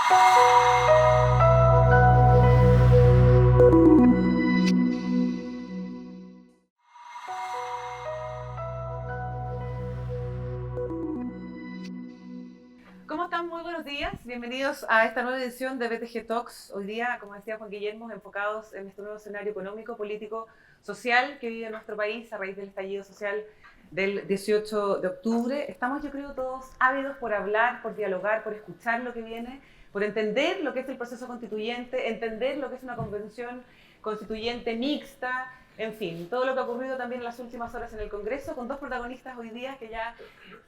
¿Cómo están? Muy buenos días. Bienvenidos a esta nueva edición de BTG Talks. Hoy día, como decía Juan Guillermo, enfocados en este nuevo escenario económico, político, social que vive nuestro país a raíz del estallido social del 18 de octubre. Estamos, yo creo, todos ávidos por hablar, por dialogar, por escuchar lo que viene, por entender lo que es el proceso constituyente, entender lo que es una convención constituyente mixta, en fin, todo lo que ha ocurrido también en las últimas horas en el Congreso, con dos protagonistas hoy día que ya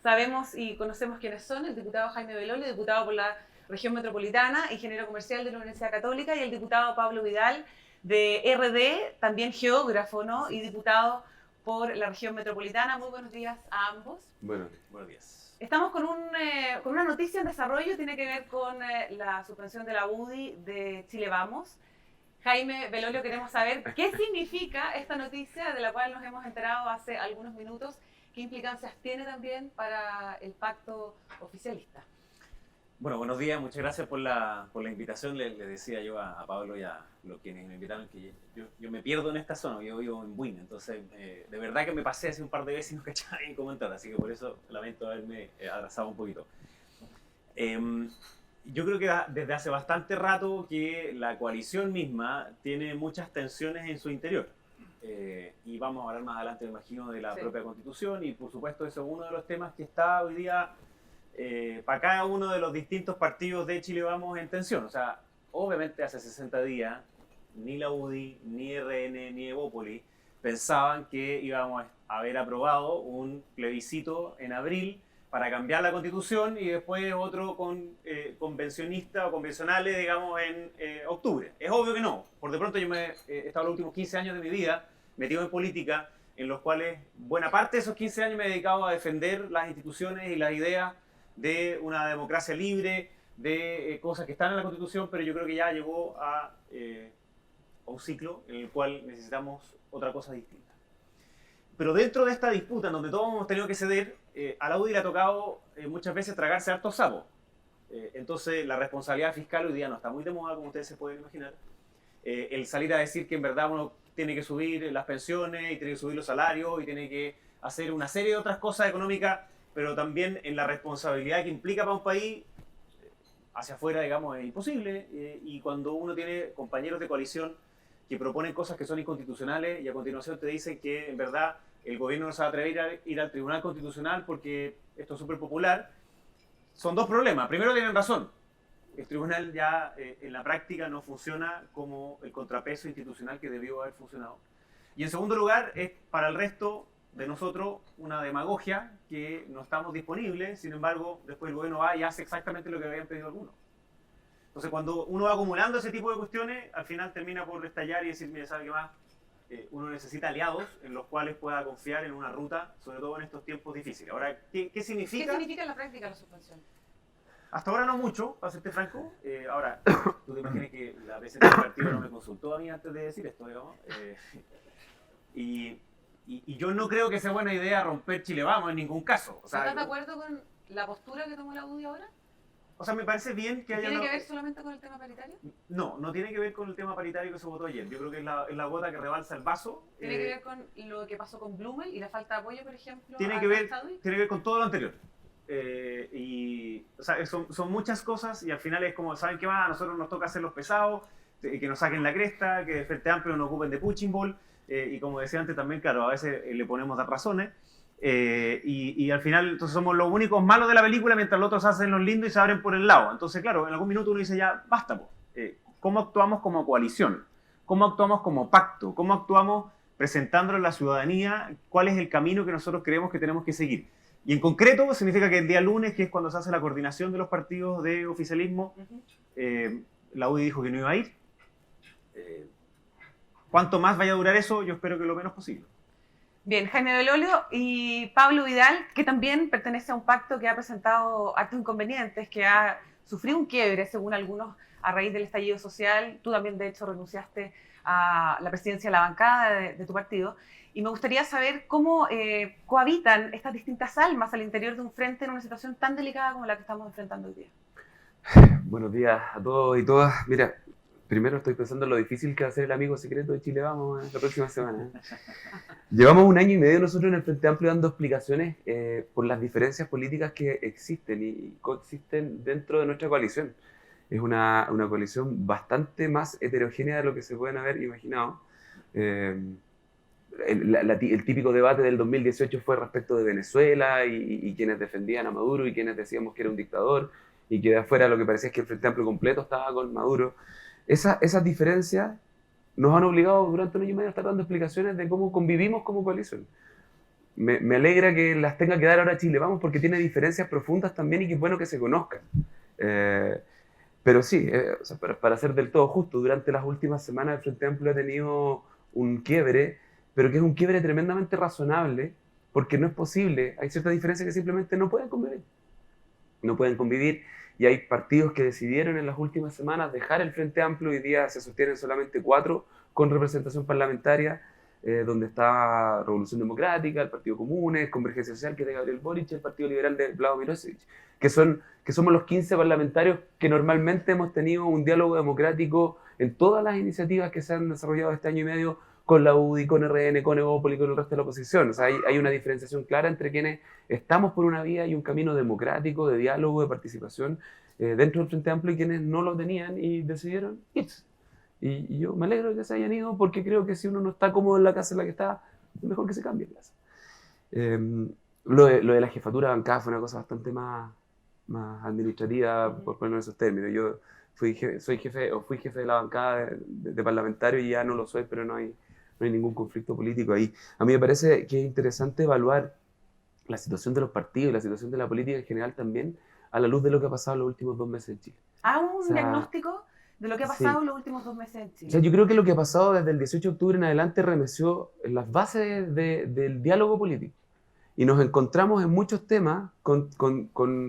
sabemos y conocemos quiénes son: el diputado Jaime Belolio, diputado por la región metropolitana, ingeniero comercial de la Universidad Católica, y el diputado Pablo Vidal, de RD, también geógrafo, ¿no? Y diputado por la región metropolitana. Muy buenos días a ambos. Buenos días. Estamos con una noticia en desarrollo, tiene que ver con la suspensión de la UDI de Chile Vamos. Jaime Belolio, queremos saber qué significa esta noticia de la cual nos hemos enterado hace algunos minutos, qué implicancias tiene también para el pacto oficialista. Bueno, buenos días, muchas gracias por la invitación. Le decía yo a Pablo y a los quienes me invitaron que yo me pierdo en esta zona, yo vivo en Buin, entonces de verdad que me pasé hace un par de veces y no cachaba bien comentar, así que por eso lamento haberme atrasado un poquito. Yo creo que desde hace bastante rato que la coalición misma tiene muchas tensiones en su interior. Y vamos a hablar más adelante, me imagino, de la propia Constitución, y por supuesto eso es uno de los temas que está hoy día para cada uno de los distintos partidos de Chile Vamos en tensión. O sea, obviamente hace 60 días ni la UDI, ni RN, ni Evópoli pensaban que íbamos a haber aprobado un plebiscito en abril para cambiar la Constitución y después otro convencionista o convencionales, digamos, en octubre. Es obvio que no. Por de pronto yo he estado los últimos 15 años de mi vida metido en política, en los cuales buena parte de esos 15 años me he dedicado a defender las instituciones y las ideas de una democracia libre, de cosas que están en la Constitución, pero yo creo que ya llegó a un ciclo en el cual necesitamos otra cosa distinta. Pero dentro de esta disputa, en donde todos hemos tenido que ceder, a la UDI le ha tocado muchas veces tragarse hartos sapos. Entonces la responsabilidad fiscal hoy día no está muy de moda, como ustedes se pueden imaginar. El salir a decir que en verdad uno tiene que subir las pensiones y tiene que subir los salarios y tiene que hacer una serie de otras cosas económicas, pero también en la responsabilidad que implica para un país, hacia afuera, digamos, es imposible. Y cuando uno tiene compañeros de coalición que proponen cosas que son inconstitucionales y a continuación te dicen que en verdad el gobierno no se va a atrever a ir al Tribunal Constitucional porque esto es súper popular, son dos problemas. Primero, tienen razón. El tribunal ya en la práctica no funciona como el contrapeso institucional que debió haber funcionado. Y en segundo lugar, es para el resto de nosotros una demagogia que no estamos disponibles, sin embargo, después el gobierno va y hace exactamente lo que habían pedido algunos. Entonces, cuando uno va acumulando ese tipo de cuestiones, al final termina por estallar y decir, mire, ¿sabe qué más? Uno necesita aliados en los cuales pueda confiar en una ruta, sobre todo en estos tiempos difíciles. Ahora, ¿qué significa? ¿Qué significa en la práctica la suspensión? Hasta ahora no mucho, para serte franco. Ahora, tú te imaginas que la presidenta del partido no me consultó a mí antes de decir esto, digamos. Y yo no creo que sea buena idea romper Chile Vamos en ningún caso. O sea, ¿Estás de acuerdo con la postura que tomó la UDI ahora? O sea, me parece bien que haya... ¿Tiene que ver solamente con el tema paritario? No tiene que ver con el tema paritario que se votó ayer. Yo creo que es la gota que rebalsa el vaso. ¿Tiene que ver con lo que pasó con Blumel y la falta de apoyo, por ejemplo? Tiene que ver con todo lo anterior. O sea, son muchas cosas y al final es como, ¿saben qué más? A nosotros nos toca hacer los pesados, que nos saquen la cresta, que de Frente Amplio nos ocupen de punching ball, y como decía antes también, claro, a veces le ponemos las razones. Y al final entonces somos los únicos malos de la película mientras los otros hacen los lindos y se abren por el lado. Entonces, claro, en algún minuto uno dice ya, basta, ¿cómo actuamos como coalición? ¿Cómo actuamos como pacto? ¿Cómo actuamos presentándole a la ciudadanía cuál es el camino que nosotros creemos que tenemos que seguir? Y en concreto significa que el día lunes, que es cuando se hace la coordinación de los partidos de oficialismo, la UDI dijo que no iba a ir. ¿Cuánto más vaya a durar eso? Yo espero que lo menos posible. Bien, Jaime Belolio y Pablo Vidal, que también pertenece a un pacto que ha presentado actos inconvenientes, que ha sufrido un quiebre, según algunos, a raíz del estallido social. Tú también, de hecho, renunciaste a la presidencia de la bancada de tu partido. Y me gustaría saber cómo cohabitan estas distintas almas al interior de un frente en una situación tan delicada como la que estamos enfrentando hoy día. Buenos días a todos y todas. Mira, primero estoy pensando en lo difícil que va a ser el amigo secreto de Chile Vamos la próxima semana. Llevamos 1 año y medio nosotros en el Frente Amplio dando explicaciones por las diferencias políticas que existen y coexisten dentro de nuestra coalición. Es una coalición bastante más heterogénea de lo que se pueden haber imaginado. El típico debate del 2018 fue respecto de Venezuela y quienes defendían a Maduro y quienes decíamos que era un dictador y que de afuera lo que parecía es que el Frente Amplio completo estaba con Maduro. Esas diferencias nos han obligado durante 1 año y medio a estar dando explicaciones de cómo convivimos como coalición. Me alegra que las tenga que dar ahora Chile Vamos porque tiene diferencias profundas también y que es bueno que se conozcan. Pero sí, o sea, para ser del todo justo, durante las últimas semanas el Frente Amplio ha tenido un quiebre, pero que es un quiebre tremendamente razonable porque no es posible, hay ciertas diferencias que simplemente no pueden convivir. No pueden convivir y hay partidos que decidieron en las últimas semanas dejar el Frente Amplio. Hoy día se sostienen solamente 4 con representación parlamentaria, donde está Revolución Democrática, el Partido Comunes, Convergencia Social, que es de Gabriel Boric, y el Partido Liberal de Vlado Mirosevic, que somos los 15 parlamentarios que normalmente hemos tenido un diálogo democrático en todas las iniciativas que se han desarrollado este 1 año y medio con la UDI, con RN, con Evópolis y con el resto de la oposición. O sea, hay una diferenciación clara entre quienes estamos por una vía y un camino democrático, de diálogo, de participación dentro del Frente Amplio y quienes no lo tenían y decidieron irse. Y yo me alegro de que se hayan ido porque creo que si uno no está cómodo en la casa en la que está, es mejor que se cambie de casa. Lo de la jefatura de bancada fue una cosa bastante más administrativa, por ponerlo en esos términos. Yo fui jefe de la bancada de parlamentario y ya no lo soy, pero no hay ningún conflicto político ahí. A mí me parece que es interesante evaluar la situación de los partidos y la situación de la política en general también a la luz de lo que ha pasado en los últimos 2 meses en Chile. Un diagnóstico de lo que ha pasado en los últimos 2 meses en Chile. O sea, yo creo que lo que ha pasado desde el 18 de octubre en adelante remeció en las bases del diálogo político. Y nos encontramos en muchos temas con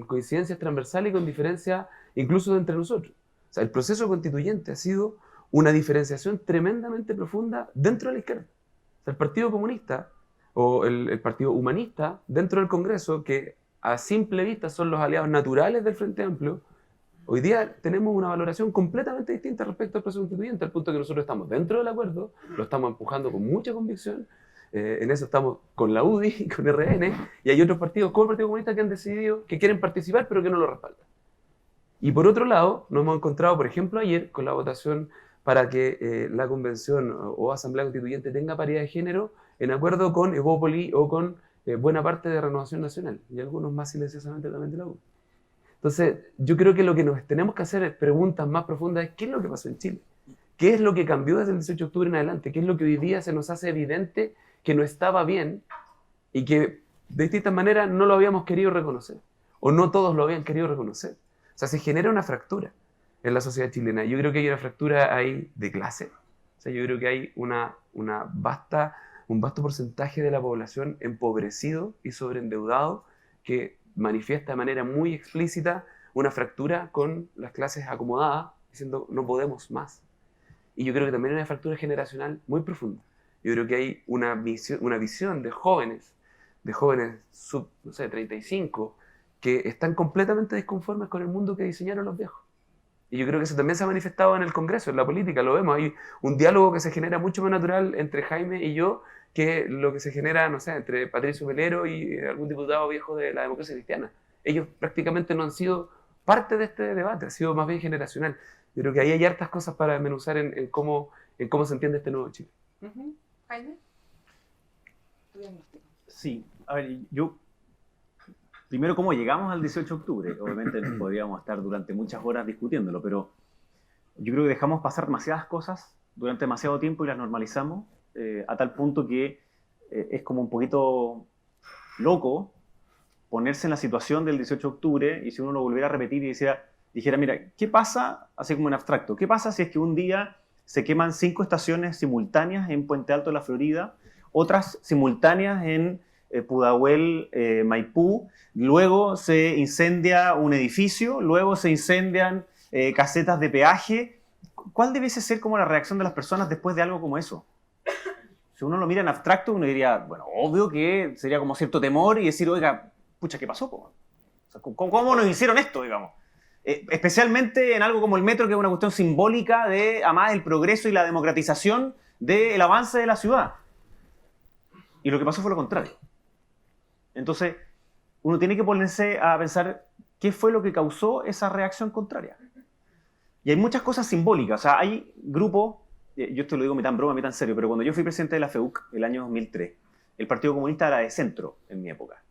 coincidencias transversales y con diferencias incluso entre nosotros. O sea, el proceso constituyente ha sido una diferenciación tremendamente profunda dentro de la izquierda. O sea, el Partido Comunista o el Partido Humanista dentro del Congreso, que a simple vista son los aliados naturales del Frente Amplio, hoy día tenemos una valoración completamente distinta respecto al proceso constituyente, al punto que nosotros estamos dentro del acuerdo, lo estamos empujando con mucha convicción, en eso estamos con la UDI, con RN, y hay otros partidos como el Partido Comunista que han decidido que quieren participar pero que no lo respaldan. Y por otro lado, nos hemos encontrado, por ejemplo, ayer con la votación para que la convención o asamblea constituyente tenga paridad de género en acuerdo con Evópolis o con buena parte de Renovación Nacional y algunos más silenciosamente también de la U. Entonces, yo creo que lo que nos tenemos que hacer es preguntas más profundas es ¿qué es lo que pasó en Chile? ¿Qué es lo que cambió desde el 18 de octubre en adelante? ¿Qué es lo que hoy día se nos hace evidente que no estaba bien y que de distintas maneras no lo habíamos querido reconocer? O no todos lo habían querido reconocer. O sea, se genera una fractura en la sociedad chilena. Yo creo que hay una fractura ahí de clase. O sea, yo creo que hay un vasto porcentaje de la población empobrecido y sobreendeudado que manifiesta de manera muy explícita una fractura con las clases acomodadas, diciendo no podemos más. Y yo creo que también hay una fractura generacional muy profunda. Yo creo que hay una visión de jóvenes sub, no sé, 35, que están completamente disconformes con el mundo que diseñaron los viejos. Y yo creo que eso también se ha manifestado en el Congreso, en la política, lo vemos. Hay un diálogo que se genera mucho más natural entre Jaime y yo que lo que se genera, no sé, entre Patricio Melero y algún diputado viejo de la democracia cristiana. Ellos prácticamente no han sido parte de este debate, ha sido más bien generacional. Yo creo que ahí hay hartas cosas para desmenuzar en cómo se entiende este nuevo Chile. Jaime, tu diagnóstico. Sí, a ver, yo... Primero, ¿cómo llegamos al 18 de octubre? Obviamente podríamos estar durante muchas horas discutiéndolo, pero yo creo que dejamos pasar demasiadas cosas durante demasiado tiempo y las normalizamos a tal punto que es como un poquito loco ponerse en la situación del 18 de octubre y si uno lo volviera a repetir y dijera, mira, ¿qué pasa, así como en abstracto, qué pasa si es que un día se queman 5 estaciones simultáneas en Puente Alto de la Florida, otras simultáneas en Pudahuel, Maipú, luego se incendia un edificio, luego se incendian casetas de peaje? ¿Cuál debiese ser como la reacción de las personas después de algo como eso? Si uno lo mira en abstracto, uno diría, bueno, obvio que sería como cierto temor y decir, oiga, pucha, ¿qué pasó? O sea, ¿cómo nos hicieron esto, digamos? Especialmente en algo como el metro, que es una cuestión simbólica de, además, el progreso y la democratización del avance de la ciudad. Y lo que pasó fue lo contrario. Entonces, uno tiene que ponerse a pensar qué fue lo que causó esa reacción contraria. Y hay muchas cosas simbólicas. O sea, hay grupos, yo esto lo digo tan broma, tan serio, pero cuando yo fui presidente de la FEUC, el año 2003, el Partido Comunista era de centro en mi época.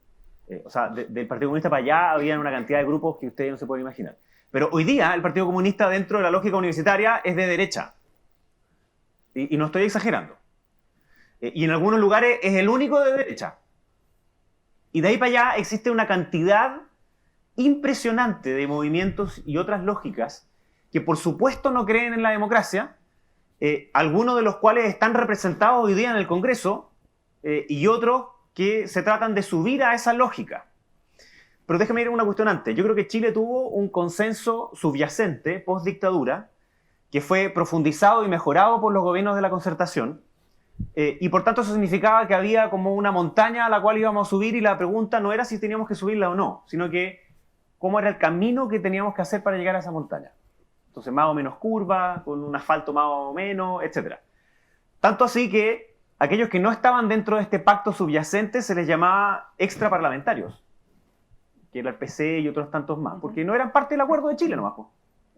O sea, del Partido Comunista para allá había una cantidad de grupos que ustedes no se pueden imaginar. Pero hoy día el Partido Comunista, dentro de la lógica universitaria, es de derecha. Y no estoy exagerando. Y en algunos lugares es el único de derecha. Y de ahí para allá existe una cantidad impresionante de movimientos y otras lógicas que por supuesto no creen en la democracia, algunos de los cuales están representados hoy día en el Congreso, y otros que se tratan de subir a esa lógica. Pero déjame ir a una cuestión antes. Yo creo que Chile tuvo un consenso subyacente post-dictadura que fue profundizado y mejorado por los gobiernos de la Concertación, y por tanto eso significaba que había como una montaña a la cual íbamos a subir, y la pregunta no era si teníamos que subirla o no, sino que cómo era el camino que teníamos que hacer para llegar a esa montaña. Entonces, más o menos curva, con un asfalto más o menos, etc. Tanto así que aquellos que no estaban dentro de este pacto subyacente se les llamaba extraparlamentarios, que era el PC y otros tantos más, porque no eran parte del acuerdo de Chile nomás.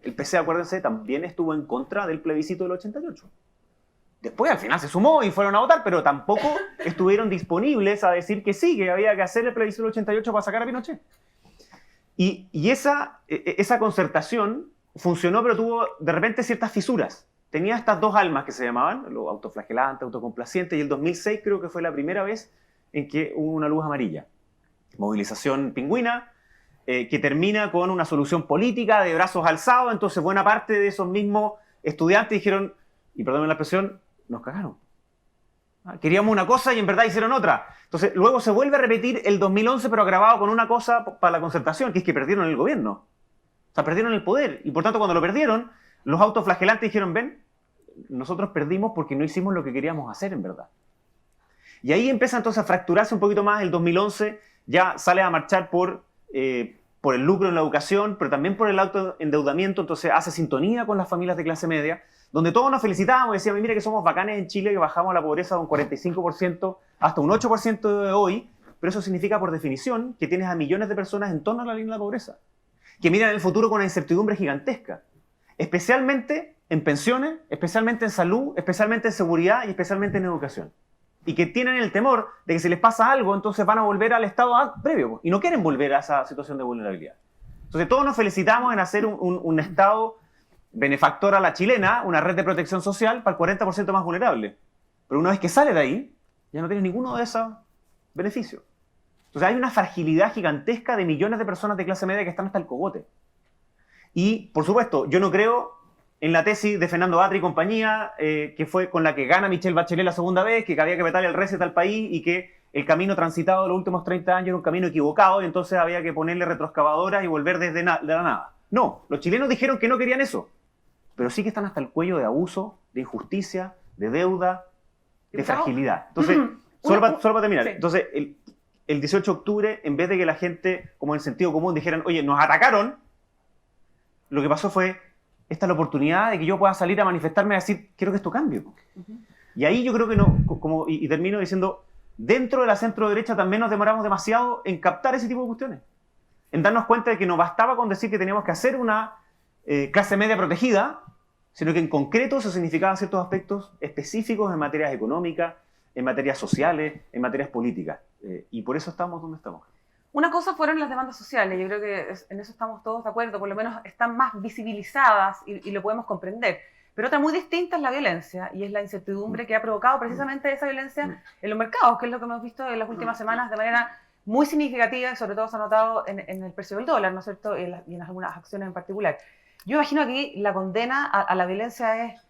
El PC, acuérdense, también estuvo en contra del plebiscito del 88. Después, al final, se sumó y fueron a votar, pero tampoco estuvieron disponibles a decir que sí, que había que hacer el plebiscito del 88 para sacar a Pinochet. Y esa concertación funcionó, pero tuvo de repente ciertas fisuras. Tenía estas dos almas que se llamaban, los autoflagelantes, autocomplacientes, y el 2006 creo que fue la primera vez en que hubo una luz amarilla. Movilización pingüina, que termina con una solución política de brazos alzados. Entonces buena parte de esos mismos estudiantes dijeron, y perdónenme la expresión, nos cagaron. Queríamos una cosa y en verdad hicieron otra. Entonces luego se vuelve a repetir el 2011, pero agravado con una cosa para la Concertación, que es que perdieron el gobierno. O sea, perdieron el poder. Y por tanto, cuando lo perdieron, los autoflagelantes dijeron, ven, nosotros perdimos porque no hicimos lo que queríamos hacer en verdad. Y ahí empieza entonces a fracturarse un poquito más. El 2011 ya sale a marchar por el lucro en la educación, pero también por el autoendeudamiento. Entonces hace sintonía con las familias de clase media, donde todos nos felicitábamos y decíamos, mira que somos bacanes en Chile, que bajamos la pobreza de un 45% hasta un 8% de hoy, pero eso significa por definición que tienes a millones de personas en torno a la línea de la pobreza, que miran el futuro con una incertidumbre gigantesca, especialmente en pensiones, especialmente en salud, especialmente en seguridad y especialmente en educación. Y que tienen el temor de que si les pasa algo, entonces van a volver al estado previo, y no quieren volver a esa situación de vulnerabilidad. Entonces todos nos felicitamos en hacer un estado benefactor a la chilena, una red de protección social para el 40% más vulnerable. Pero una vez que sale de ahí, ya no tiene ninguno de esos beneficios. Entonces hay una fragilidad gigantesca de millones de personas de clase media que están hasta el cogote. Y, por supuesto, yo no creo en la tesis de Fernando Atri y compañía, que fue con la que gana Michelle Bachelet la segunda vez, que había que meterle el reset al país y que el camino transitado de los últimos 30 años era un camino equivocado y entonces había que ponerle retroexcavadoras y volver desde la nada. No, los chilenos dijeron que no querían eso, pero sí que están hasta el cuello de abuso, de injusticia, de deuda, de fragilidad. Entonces, solo para terminar, sí. Entonces, el 18 de octubre, en vez de que la gente, como en sentido común, dijeran, oye, nos atacaron, lo que pasó fue, esta es la oportunidad de que yo pueda salir a manifestarme y decir, quiero que esto cambie. Y ahí yo creo que no, y termino diciendo, dentro de la centro derecha también nos demoramos demasiado en captar ese tipo de cuestiones, en darnos cuenta de que no bastaba con decir que teníamos que hacer una clase media protegida, sino que en concreto eso significaba ciertos aspectos específicos en materias económicas, en materias sociales, en materias políticas. Y por eso estamos donde estamos. Una cosa fueron las demandas sociales, yo creo que en eso estamos todos de acuerdo, por lo menos están más visibilizadas y lo podemos comprender. Pero otra muy distinta es la violencia, y es la incertidumbre que ha provocado precisamente esa violencia en los mercados, que es lo que hemos visto en las últimas semanas de manera muy significativa, y sobre todo se ha notado en el precio del dólar, ¿no es cierto?, y en algunas acciones en particular. Yo imagino que la condena a la violencia es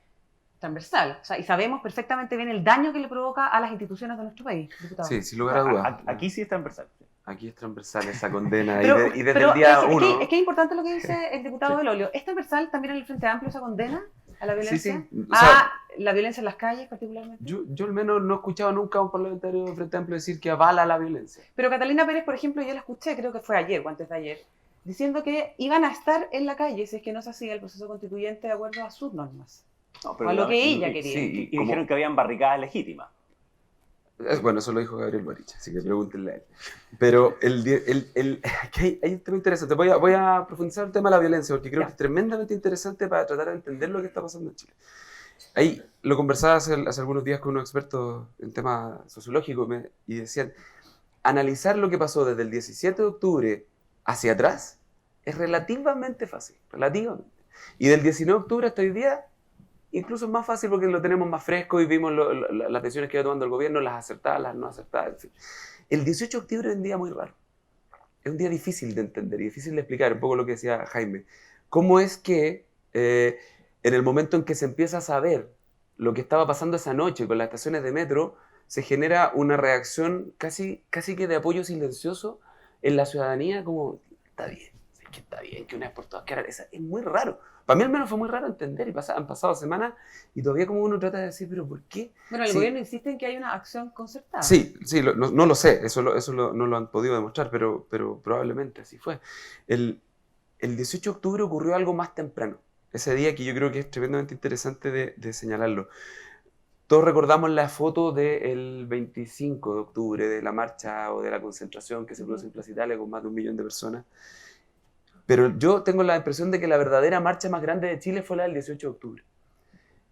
transversal, o sea, y sabemos perfectamente bien el daño que le provoca a las instituciones de nuestro país, diputado. Sí, sin lugar a dudas. Aquí sí es transversal. Aquí es transversal esa condena, pero, y desde el día uno... Es que es importante lo que dice el diputado Belolio. ¿Es transversal también en el Frente Amplio esa condena a la violencia? Sí, sí. O sea, la violencia en las calles particularmente. Yo al menos no he escuchado nunca a un parlamentario del Frente Amplio decir que avala la violencia. Pero Catalina Pérez, por ejemplo, yo la escuché, creo que fue ayer o antes de ayer, diciendo que iban a estar en la calle si es que no se hacía el proceso constituyente de acuerdo a sus normas. No, O a lo que ella quería. Sí, y dijeron que habían barricadas legítimas. Bueno, eso lo dijo Gabriel Boric, así que pregúntenle a él. Pero aquí hay un tema interesante. Voy a profundizar en el tema de la violencia, porque creo que es tremendamente interesante para tratar de entender lo que está pasando en Chile. Ahí lo conversaba hace algunos días con unos expertos en temas sociológicos y decían, analizar lo que pasó desde el 17 de octubre hacia atrás es relativamente fácil, relativamente. Y del 19 de octubre hasta hoy día, incluso es más fácil porque lo tenemos más fresco y vimos las decisiones que iba tomando el gobierno, las acertadas, las no acertadas, en fin. El 18 de octubre es un día muy raro. Es un día difícil de entender y difícil de explicar, un poco lo que decía Jaime. ¿Cómo es que en el momento en que se empieza a saber lo que estaba pasando esa noche con las estaciones de metro, se genera una reacción casi que de apoyo silencioso en la ciudadanía, como, está bien, es que está bien, que una vez por todas, que es muy raro. Para mí al menos fue muy raro entender, y han pasado semanas, y todavía como uno trata de decir, pero ¿por qué? Bueno, el gobierno insiste en que hay una acción concertada. Sí, no lo sé, eso no lo han podido demostrar, pero probablemente así fue. El 18 de octubre ocurrió algo más temprano, ese día que yo creo que es tremendamente interesante de señalarlo. Todos recordamos la foto del 25 de octubre, de la marcha o de la concentración que se produce en Plaza Italia con más de 1 millón de personas. Pero yo tengo la impresión de que la verdadera marcha más grande de Chile fue la del 18 de octubre.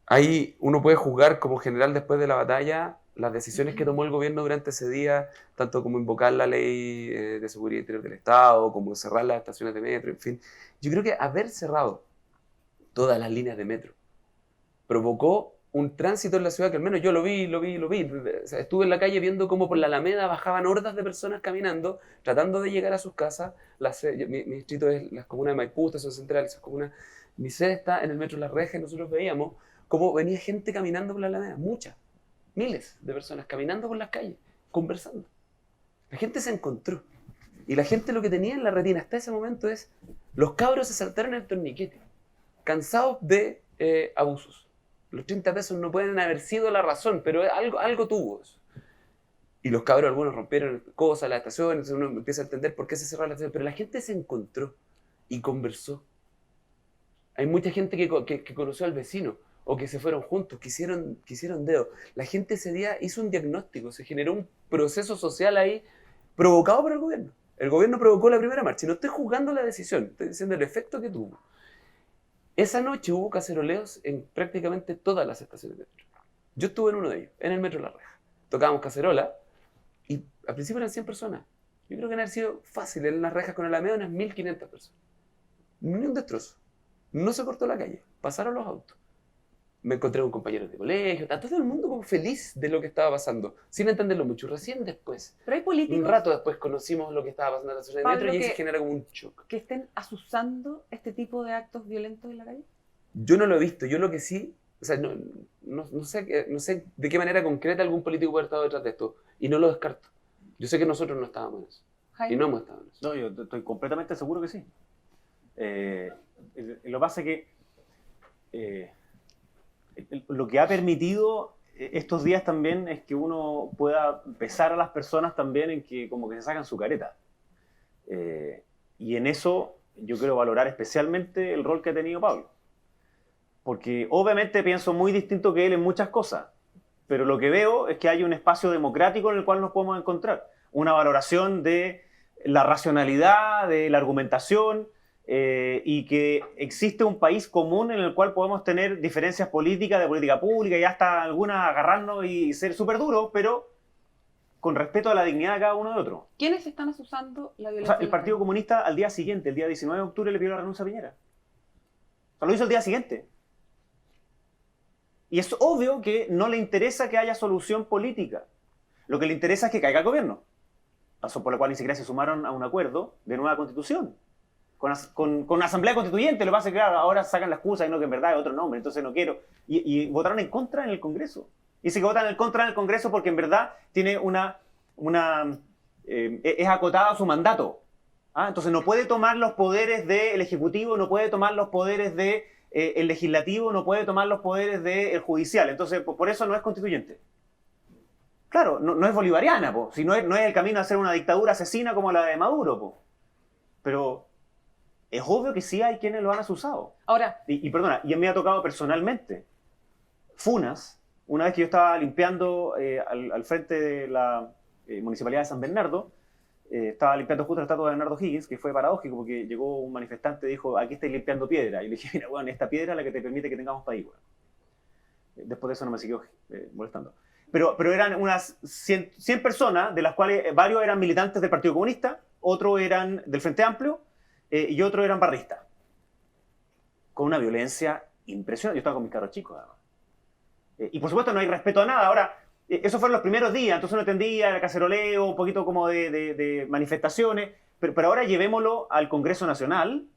Ahí uno puede juzgar como general después de la batalla las decisiones que tomó el gobierno durante ese día, tanto como invocar la ley de seguridad interior del Estado, como cerrar las estaciones de metro, en fin. Yo creo que haber cerrado todas las líneas de metro provocó un tránsito en la ciudad que al menos yo lo vi. O sea, estuve en la calle viendo cómo por la Alameda bajaban hordas de personas caminando, tratando de llegar a sus casas. Mi distrito es las comunas de Maipú, Estación Central, esas comunas. Mi sede está en el metro Las Rejas y nosotros veíamos cómo venía gente caminando por la Alameda, muchas, miles de personas caminando por las calles, conversando. La gente se encontró. Y la gente lo que tenía en la retina hasta ese momento es, los cabros se saltaron el torniquete, cansados de abusos. Los 30 pesos no pueden haber sido la razón, pero algo tuvo eso. Y los cabros, algunos rompieron cosas, las estaciones, uno empieza a entender por qué se cerró la estación, pero la gente se encontró y conversó. Hay mucha gente que conoció al vecino, o que se fueron juntos, que hicieron dedo. La gente ese día hizo un diagnóstico, se generó un proceso social ahí provocado por el gobierno. El gobierno provocó la primera marcha, y no estoy juzgando la decisión, estoy diciendo el efecto que tuvo. Esa noche hubo caceroleos en prácticamente todas las estaciones de metro. Yo estuve en uno de ellos, en el metro La Reja. Tocábamos cacerola y al principio eran 100 personas. Yo creo que han sido fácil en Las Rejas con el Alameda unas 1.500 personas. Ni un destrozo. No se cortó la calle. Pasaron los autos. Me encontré con compañeros de colegio, está todo el mundo como feliz de lo que estaba pasando, sin entenderlo mucho. Recién después, pero hay políticos, un rato después conocimos lo que estaba pasando en la ciudad de metro y ahí se genera como un shock. ¿Que estén asusando este tipo de actos violentos en la calle? Yo no lo he visto, yo lo que sí, o sea, no sé de qué manera concreta algún político puede haber estado detrás de esto, y no lo descarto. Yo sé que nosotros no estábamos en eso, Jaime. y no hemos estado en eso. No, yo estoy completamente seguro que sí. Lo que pasa es que lo que ha permitido estos días también es que uno pueda pesar a las personas también en que como que se sacan su careta. Y en eso yo quiero valorar especialmente el rol que ha tenido Pablo. Porque obviamente pienso muy distinto que él en muchas cosas, pero lo que veo es que hay un espacio democrático en el cual nos podemos encontrar. Una valoración de la racionalidad, de la argumentación, y que existe un país común en el cual podemos tener diferencias políticas, de política pública y hasta algunas agarrarnos y ser súper duros, pero con respeto a la dignidad de cada uno de otro. ¿Quiénes están asusando la O violencia? sea, el Partido Comunista al día siguiente, el día 19 de octubre, le pidió la renuncia a Piñera. O sea, lo hizo el día siguiente. Y es obvio que no le interesa que haya solución política. Lo que le interesa es que caiga el gobierno. Razón por la cual ni siquiera se sumaron a un acuerdo de nueva constitución. Con una asamblea constituyente, lo que pasa es que claro, ahora sacan la excusa y no que en verdad es otro nombre, entonces no quiero. Y votaron en contra en el Congreso. Dice que votan en contra en el Congreso porque en verdad tiene es acotado su mandato. Entonces no puede tomar los poderes del Ejecutivo, no puede tomar los poderes del Legislativo, no puede tomar los poderes del Judicial. Entonces por eso no es constituyente. Claro, no es bolivariana, si no es el camino a hacer una dictadura asesina como la de Maduro. Pero es obvio que sí hay quienes lo han asusado. Ahora, Y perdona, y me ha tocado personalmente funas, una vez que yo estaba limpiando al frente de la Municipalidad de San Bernardo, estaba limpiando justo la estatua de Bernardo Higgins, que fue paradójico porque llegó un manifestante y dijo, aquí estáis limpiando piedra. Y le dije, mira, bueno, esta piedra es la que te permite que tengamos país. Bueno. Después de eso no me siguió molestando. Pero eran unas 100 personas, de las cuales varios eran militantes del Partido Comunista, otros eran del Frente Amplio y otros eran barristas. Con una violencia impresionante. Yo estaba con mis carros chicos, además. Y por supuesto no hay respeto a nada. Ahora, esos fueron los primeros días, entonces uno entendía el caceroleo, un poquito como de manifestaciones, pero ahora llevémoslo al Congreso Nacional,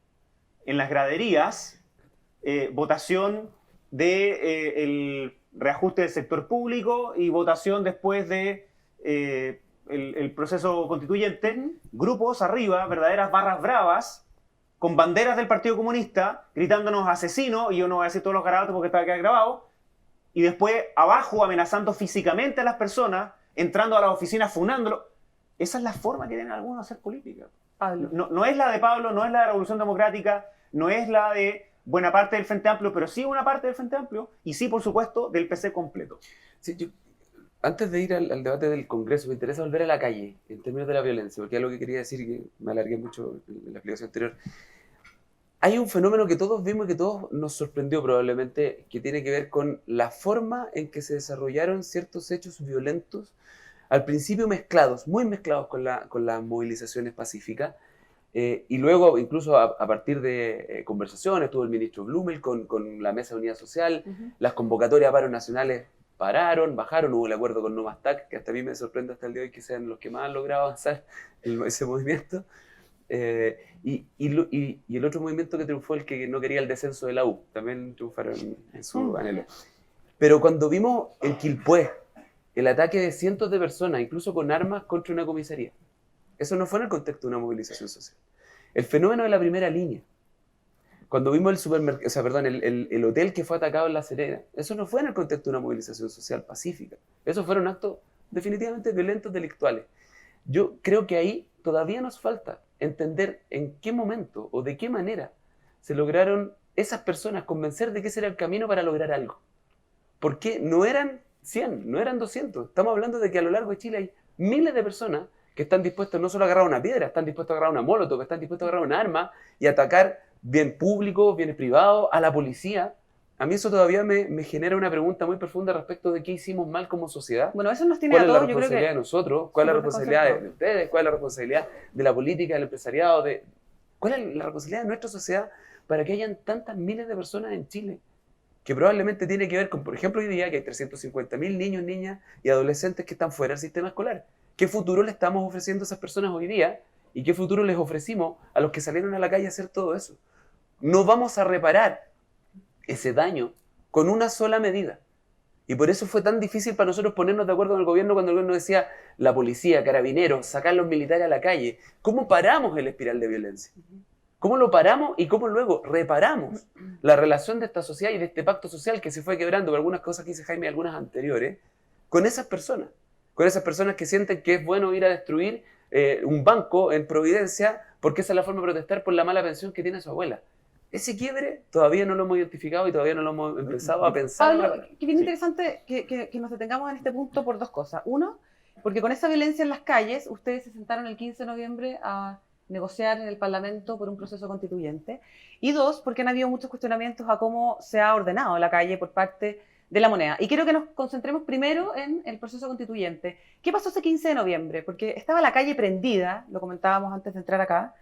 en las graderías, votación del reajuste del sector público y votación después de el proceso constituyente, grupos arriba, verdaderas barras bravas, con banderas del Partido Comunista, gritándonos asesinos, y yo no voy a decir todos los garabatos porque estaba quedado grabado, y después abajo amenazando físicamente a las personas, entrando a las oficinas funándolo. Esa es la forma que tienen algunos de hacer política. No es la de Pablo, no es la de Revolución Democrática, no es la de buena parte del Frente Amplio, pero sí una parte del Frente Amplio, y sí, por supuesto, del PC completo. Sí, antes de ir al debate del Congreso, me interesa volver a la calle, en términos de la violencia, porque es lo que quería decir, y que me alargué mucho en la explicación anterior. Hay un fenómeno que todos vimos y que todos nos sorprendió probablemente, que tiene que ver con la forma en que se desarrollaron ciertos hechos violentos, al principio mezclados, muy mezclados con las movilizaciones pacíficas, y luego incluso a partir de conversaciones, tuvo el ministro Blumel con la Mesa de Unidad Social, las convocatorias a paros nacionales pararon, bajaron, hubo el acuerdo con No Más TAC, que hasta a mí me sorprende hasta el día de hoy que sean los que más han logrado avanzar en ese movimiento. Y el otro movimiento que triunfó, el que no quería el descenso de la U, también triunfaron en su anhelo. Pero cuando vimos en Quilpué el ataque de cientos de personas, incluso con armas, contra una comisaría, eso no fue en el contexto de una movilización social. El fenómeno de la primera línea, cuando vimos el supermercado, o sea, perdón, el hotel que fue atacado en La Serena, eso no fue en el contexto de una movilización social pacífica. Esos fueron actos definitivamente violentos, delictuales. Yo creo que ahí todavía nos falta entender en qué momento o de qué manera se lograron esas personas convencer de que ese era el camino para lograr algo. Porque no eran 100, no eran 200. Estamos hablando de que a lo largo de Chile hay miles de personas que están dispuestos no solo a agarrar una piedra, están dispuestos a agarrar una molotov, están dispuestos a agarrar una arma y atacar bien públicos, bienes privados, a la policía. A mí eso todavía me genera una pregunta muy profunda respecto de qué hicimos mal como sociedad. Bueno, eso nos tiene a todos, ¿cuál es la responsabilidad de nosotros? ¿Cuál es la responsabilidad de ustedes? ¿Cuál es la responsabilidad de la política, del empresariado? ¿Cuál es la responsabilidad de nuestra sociedad para que hayan tantas miles de personas en Chile? Que probablemente tiene que ver con, por ejemplo, hoy día que hay 350.000 niños, niñas y adolescentes que están fuera del sistema escolar. ¿Qué futuro le estamos ofreciendo a esas personas hoy día? ¿Y qué futuro les ofrecimos a los que salieron a la calle a hacer todo eso? No vamos a reparar ese daño con una sola medida. Y por eso fue tan difícil para nosotros ponernos de acuerdo con el gobierno cuando el gobierno decía la policía, carabineros, sacar los militares a la calle. ¿Cómo paramos el espiral de violencia? ¿Cómo lo paramos y cómo luego reparamos la relación de esta sociedad y de este pacto social que se fue quebrando, con algunas cosas que dice Jaime y algunas anteriores, con esas personas? Con esas personas que sienten que es bueno ir a destruir un banco en Providencia porque esa es la forma de protestar por la mala pensión que tiene su abuela. Ese quiebre todavía no lo hemos identificado y todavía no lo hemos empezado a pensar. Pablo, que bien interesante que nos detengamos en este punto por dos cosas. Uno, porque con esa violencia en las calles, ustedes se sentaron el 15 de noviembre a negociar en el Parlamento por un proceso constituyente. Y dos, porque han habido muchos cuestionamientos a cómo se ha ordenado la calle por parte de la moneda. Y quiero que nos concentremos primero en el proceso constituyente. ¿Qué pasó ese 15 de noviembre? Porque estaba la calle prendida, lo comentábamos antes de entrar acá,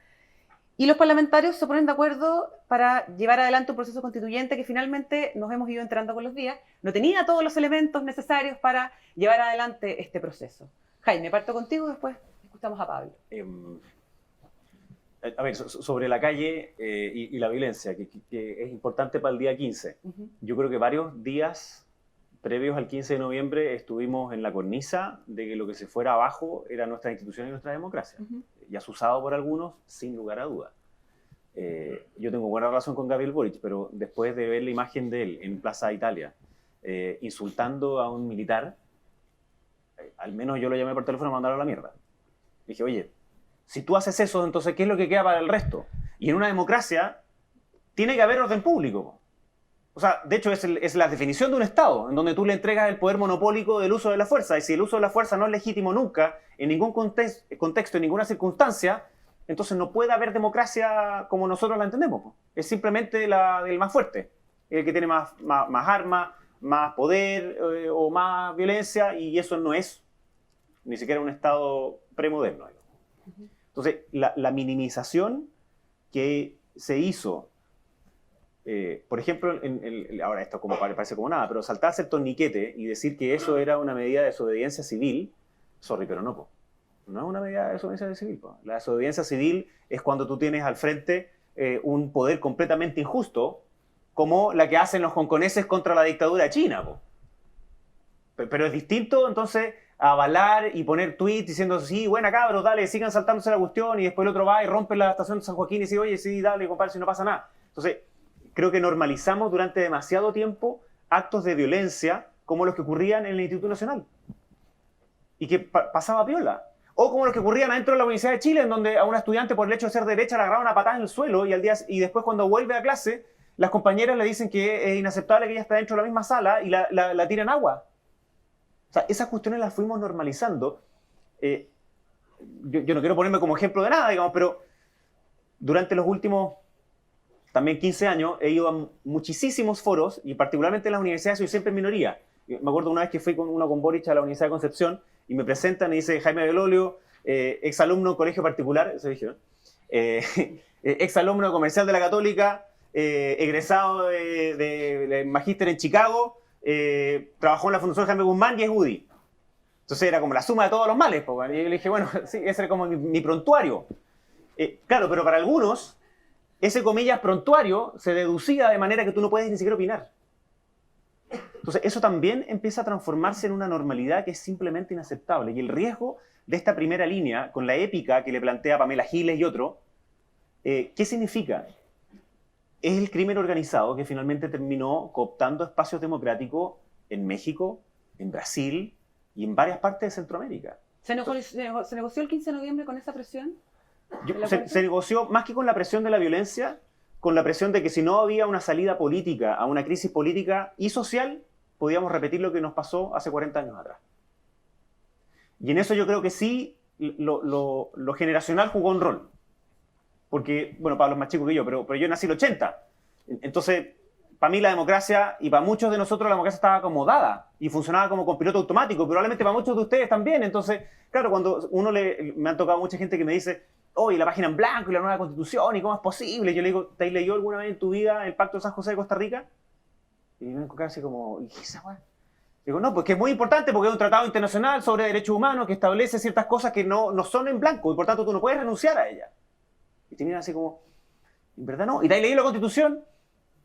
y los parlamentarios se ponen de acuerdo para llevar adelante un proceso constituyente que finalmente nos hemos ido enterando con los días. No tenía todos los elementos necesarios para llevar adelante este proceso. Jaime, parto contigo y después escuchamos a Pablo. A ver, sobre la calle y la violencia, que es importante para el día 15. Yo creo que varios días previos al 15 de noviembre estuvimos en la cornisa de que lo que se fuera abajo era nuestra institución y nuestra democracia. Y asusado por algunos, sin lugar a dudas. Yo tengo buena relación con Gabriel Boric, pero después de ver la imagen de él en Plaza Italia, insultando a un militar, al menos yo lo llamé por teléfono a mandarlo a la mierda. Dije, oye, si tú haces eso, entonces, ¿qué es lo que queda para el resto? Y en una democracia tiene que haber orden público. O sea, de hecho es la definición de un Estado, en donde tú le entregas el poder monopólico del uso de la fuerza. Y si el uso de la fuerza no es legítimo nunca, en ningún contexto, en ninguna circunstancia, entonces no puede haber democracia como nosotros la entendemos. Es simplemente la del más fuerte, el que tiene más armas, más poder o más violencia, y eso no es ni siquiera un Estado premoderno. Entonces, la minimización que se hizo, por ejemplo, ahora esto como parece como nada, pero saltarse el torniquete y decir que eso era una medida de desobediencia civil, sorry, pero no, no es una medida de desobediencia civil. La desobediencia civil es cuando tú tienes al frente un poder completamente injusto, como la que hacen los hongkoneses contra la dictadura china. Pero es distinto, entonces, avalar y poner tweets diciendo, sí, buena cabros, dale, sigan saltándose la cuestión, y después el otro va y rompe la estación de San Joaquín y dice, oye, sí, dale, compadre, si no pasa nada. Entonces, creo que normalizamos durante demasiado tiempo actos de violencia como los que ocurrían en el Instituto Nacional. Y que pasaba piola. O como los que ocurrían adentro de la Universidad de Chile, en donde a una estudiante por el hecho de ser derecha le agarraban una patada en el suelo y después cuando vuelve a clase, las compañeras le dicen que es inaceptable que ella esté dentro de la misma sala y la tiran agua. O sea, esas cuestiones las fuimos normalizando. Yo no quiero ponerme como ejemplo de nada, digamos, pero durante los últimos también 15 años he ido a muchísimos foros, y particularmente en las universidades soy siempre en minoría. Me acuerdo una vez que fui con Boric a la Universidad de Concepción y me presentan y dice Jaime Belolio, exalumno de colegio particular, eso dijeron, exalumno comercial de la Católica, egresado de magíster en Chicago, trabajó en la Fundación Jaime Guzmán y es UDI. Entonces era como la suma de todos los males. Y yo le dije, bueno, sí, ese era como mi prontuario. Claro, pero para algunos, ese comillas prontuario se deducía de manera que tú no puedes ni siquiera opinar. Entonces eso también empieza a transformarse en una normalidad que es simplemente inaceptable. Y el riesgo de esta primera línea, con la épica que le plantea Pamela Giles y otro, ¿qué significa? Es el crimen organizado que finalmente terminó cooptando espacios democráticos en México, en Brasil y en varias partes de Centroamérica. ¿Se negoció el 15 de noviembre con esa presión? Se negoció más que con la presión de la violencia, con la presión de que si no había una salida política a una crisis política y social, podíamos repetir lo que nos pasó hace 40 años atrás. Y en eso yo creo que sí, lo generacional jugó un rol. Porque, bueno, Pablo es más chico que yo, pero yo nací en el 80. Entonces, para mí la democracia, y para muchos de nosotros la democracia estaba acomodada y funcionaba como con piloto automático, probablemente para muchos de ustedes también. Entonces, claro, cuando me han tocado mucha gente que me dice, oye, la página en blanco y la nueva constitución, ¿y cómo es posible? Yo le digo, ¿te has leído alguna vez en tu vida el Pacto de San José de Costa Rica? Y me encontré así como, ¿y qué es esa weá? Digo, no, pues que es muy importante porque es un tratado internacional sobre derechos humanos que establece ciertas cosas que no son en blanco y por tanto tú no puedes renunciar a ellas. Y te miran así como, ¿en verdad no? ¿Y te has leído la Constitución?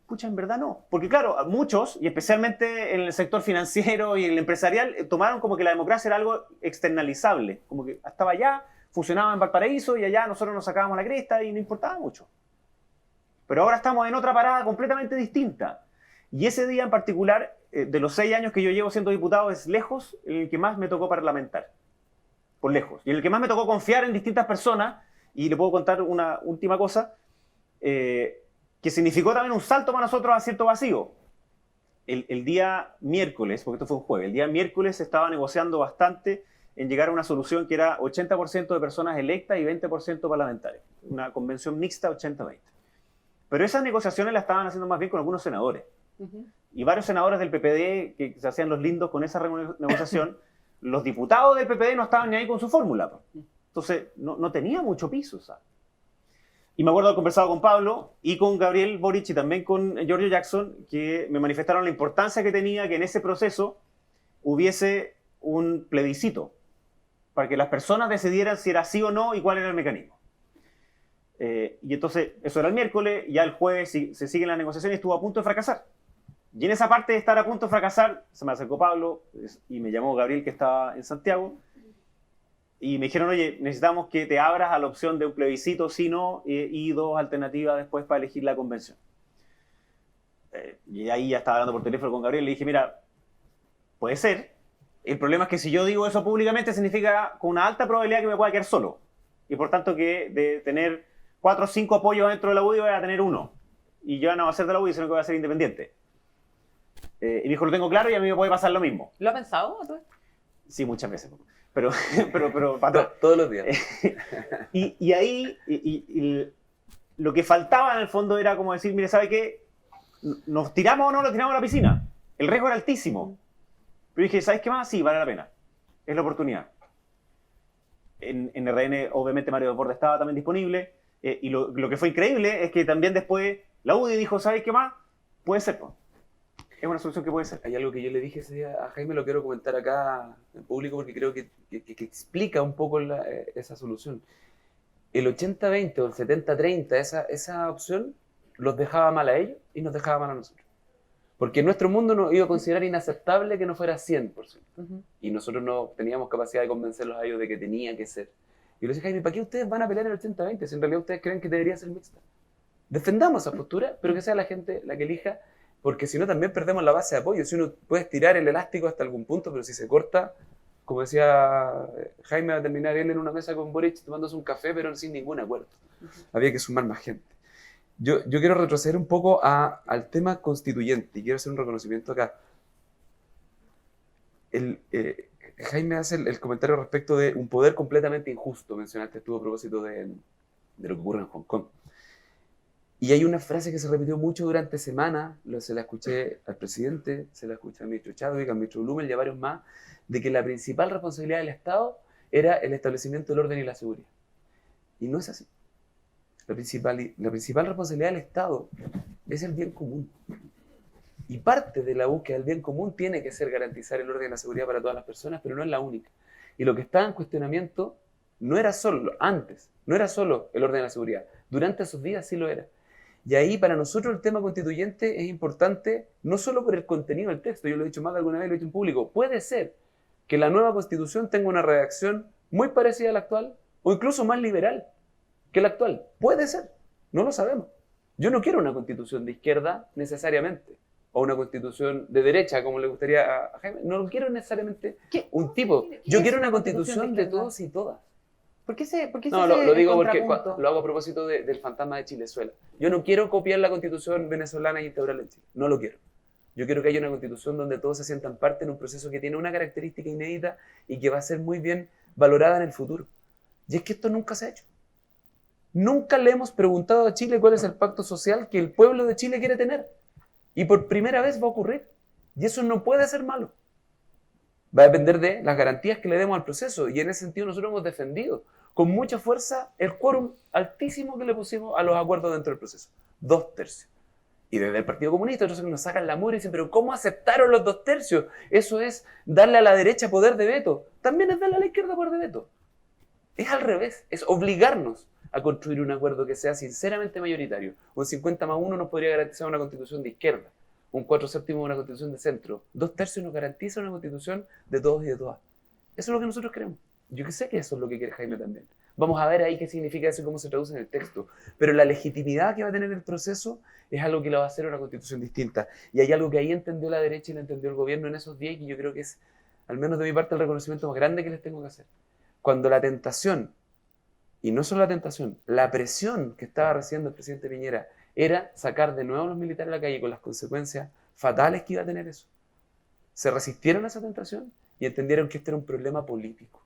Pucha, en verdad no. Porque claro, muchos, y especialmente en el sector financiero y en el empresarial, tomaron como que la democracia era algo externalizable. Como que estaba allá, funcionaba en Valparaíso y allá nosotros nos sacábamos la cresta y no importaba mucho. Pero ahora estamos en otra parada completamente distinta. Y ese día en particular, de los 6 años que yo llevo siendo diputado, es lejos el que más me tocó parlamentar. Por lejos. Y el que más me tocó confiar en distintas personas. Y le puedo contar una última cosa, que significó también un salto para nosotros a cierto vacío. El día miércoles, porque esto fue un jueves, el día miércoles se estaba negociando bastante en llegar a una solución que era 80% de personas electas y 20% parlamentarios. Una convención mixta 80-20. Pero esas negociaciones las estaban haciendo más bien con algunos senadores. Y varios senadores del PPD que se hacían los lindos con esa negociación, los diputados del PPD no estaban ni ahí con su fórmula. Entonces, no tenía mucho piso, ¿sabes? Y me acuerdo haber conversado con Pablo y con Gabriel Boric y también con Giorgio Jackson, que me manifestaron la importancia que tenía que en ese proceso hubiese un plebiscito, para que las personas decidieran si era sí o no y cuál era el mecanismo. Y entonces, eso era el miércoles, ya el jueves se siguen las negociaciones y estuvo a punto de fracasar. Y en esa parte de estar a punto de fracasar, se me acercó Pablo y me llamó Gabriel, que estaba en Santiago, y me dijeron, oye, necesitamos que te abras a la opción de un plebiscito, sí, no, y 2 alternativas después para elegir la convención. Y ahí ya estaba hablando por teléfono con Gabriel, le dije, mira, puede ser. El problema es que si yo digo eso públicamente significa con una alta probabilidad que me pueda quedar solo. Y por tanto que de tener 4 o 5 apoyos dentro de la UDI, voy a tener uno. Y yo no voy a ser de la UDI, sino que voy a ser independiente. Y me dijo, lo tengo claro y a mí me puede pasar lo mismo. ¿Lo has pensado tú? Sí, muchas veces. Pero patrón. Todos los días. Y ahí, lo que faltaba en el fondo era como decir, mire, ¿sabe qué? ¿Nos tiramos o no nos tiramos a la piscina? El riesgo era altísimo. Pero dije, ¿sabes qué más? Sí, vale la pena. Es la oportunidad. En RN, obviamente, Mario Desbordes estaba también disponible. Y lo que fue increíble es que también después la UDI dijo, ¿sabes qué más? Puede ser, pues. Es una solución que puede ser. Hay algo que yo le dije ese día a Jaime, lo quiero comentar acá en público porque creo que explica un poco esa solución. El 80-20 o el 70-30, esa opción los dejaba mal a ellos y nos dejaba mal a nosotros. Porque nuestro mundo nos iba a considerar inaceptable que no fuera 100%. Y nosotros no teníamos capacidad de convencerlos a ellos de que tenía que ser. Y yo le decía, Jaime, ¿para qué ustedes van a pelear el 80-20 si en realidad ustedes creen que debería ser mixta? Defendamos esa postura, pero que sea la gente la que elija, porque si no también perdemos la base de apoyo. Si uno puede estirar el elástico hasta algún punto, pero si se corta, como decía Jaime, va a terminar él en una mesa con Boric tomándose un café, pero sin ningún acuerdo. Había que sumar más gente. Yo quiero retroceder un poco al tema constituyente y quiero hacer un reconocimiento acá. Jaime hace el comentario respecto de un poder completamente injusto, mencionaste tú a propósito de lo que ocurre en Hong Kong. Y hay una frase que se repitió mucho durante semanas, se la escuché al presidente, se la escuché al ministro Chadwick, al ministro Blumel y a varios más, de que la principal responsabilidad del Estado era el establecimiento del orden y la seguridad. Y no es así. La principal responsabilidad del Estado es el bien común. Y parte de la búsqueda del bien común tiene que ser garantizar el orden y la seguridad para todas las personas, pero no es la única. Y lo que está en cuestionamiento no era solo, antes, no era solo el orden y la seguridad. Durante esos días sí lo era. Y ahí para nosotros el tema constituyente es importante no solo por el contenido del texto, yo lo he dicho más de alguna vez, lo he dicho en público, puede ser que la nueva constitución tenga una redacción muy parecida a la actual o incluso más liberal que la actual. Puede ser, no lo sabemos. Yo no quiero una constitución de izquierda necesariamente o una constitución de derecha como le gustaría a Jaime. No lo quiero necesariamente un tipo. Yo quiero una constitución de todos y todas. ¿Por qué no, lo digo porque lo hago a propósito del fantasma de Chilezuela. Yo no quiero copiar la constitución venezolana y integrarla en Chile. No lo quiero. Yo quiero que haya una constitución donde todos se sientan parte en un proceso que tiene una característica inédita y que va a ser muy bien valorada en el futuro. Y es que esto nunca se ha hecho. Nunca le hemos preguntado a Chile cuál es el pacto social que el pueblo de Chile quiere tener. Y por primera vez va a ocurrir. Y eso no puede ser malo. Va a depender de las garantías que le demos al proceso. Y en ese sentido nosotros hemos defendido con mucha fuerza el quórum altísimo que le pusimos a los acuerdos dentro del proceso. 2/3. Y desde el Partido Comunista, otros nos sacan la mugre y dicen, pero ¿cómo aceptaron los 2/3? Eso es darle a la derecha poder de veto. También es darle a la izquierda poder de veto. Es al revés, es obligarnos a construir un acuerdo que sea sinceramente mayoritario. Un 50+1 nos podría garantizar una constitución de izquierda. Un 4/7 una constitución de centro. 2/3 nos garantiza una constitución de todos y de todas. Eso es lo que nosotros queremos. Yo que sé que eso es lo que quiere Jaime también. Vamos a ver ahí qué significa eso y cómo se traduce en el texto. Pero la legitimidad que va a tener el proceso es algo que lo va a hacer una constitución distinta. Y hay algo que ahí entendió la derecha y lo entendió el gobierno en esos días y que yo creo que es, al menos de mi parte, el reconocimiento más grande que les tengo que hacer. Cuando la tentación, y no solo la tentación, la presión que estaba recibiendo el presidente Piñera era sacar de nuevo a los militares a la calle con las consecuencias fatales que iba a tener eso. Se resistieron a esa tentación y entendieron que este era un problema político.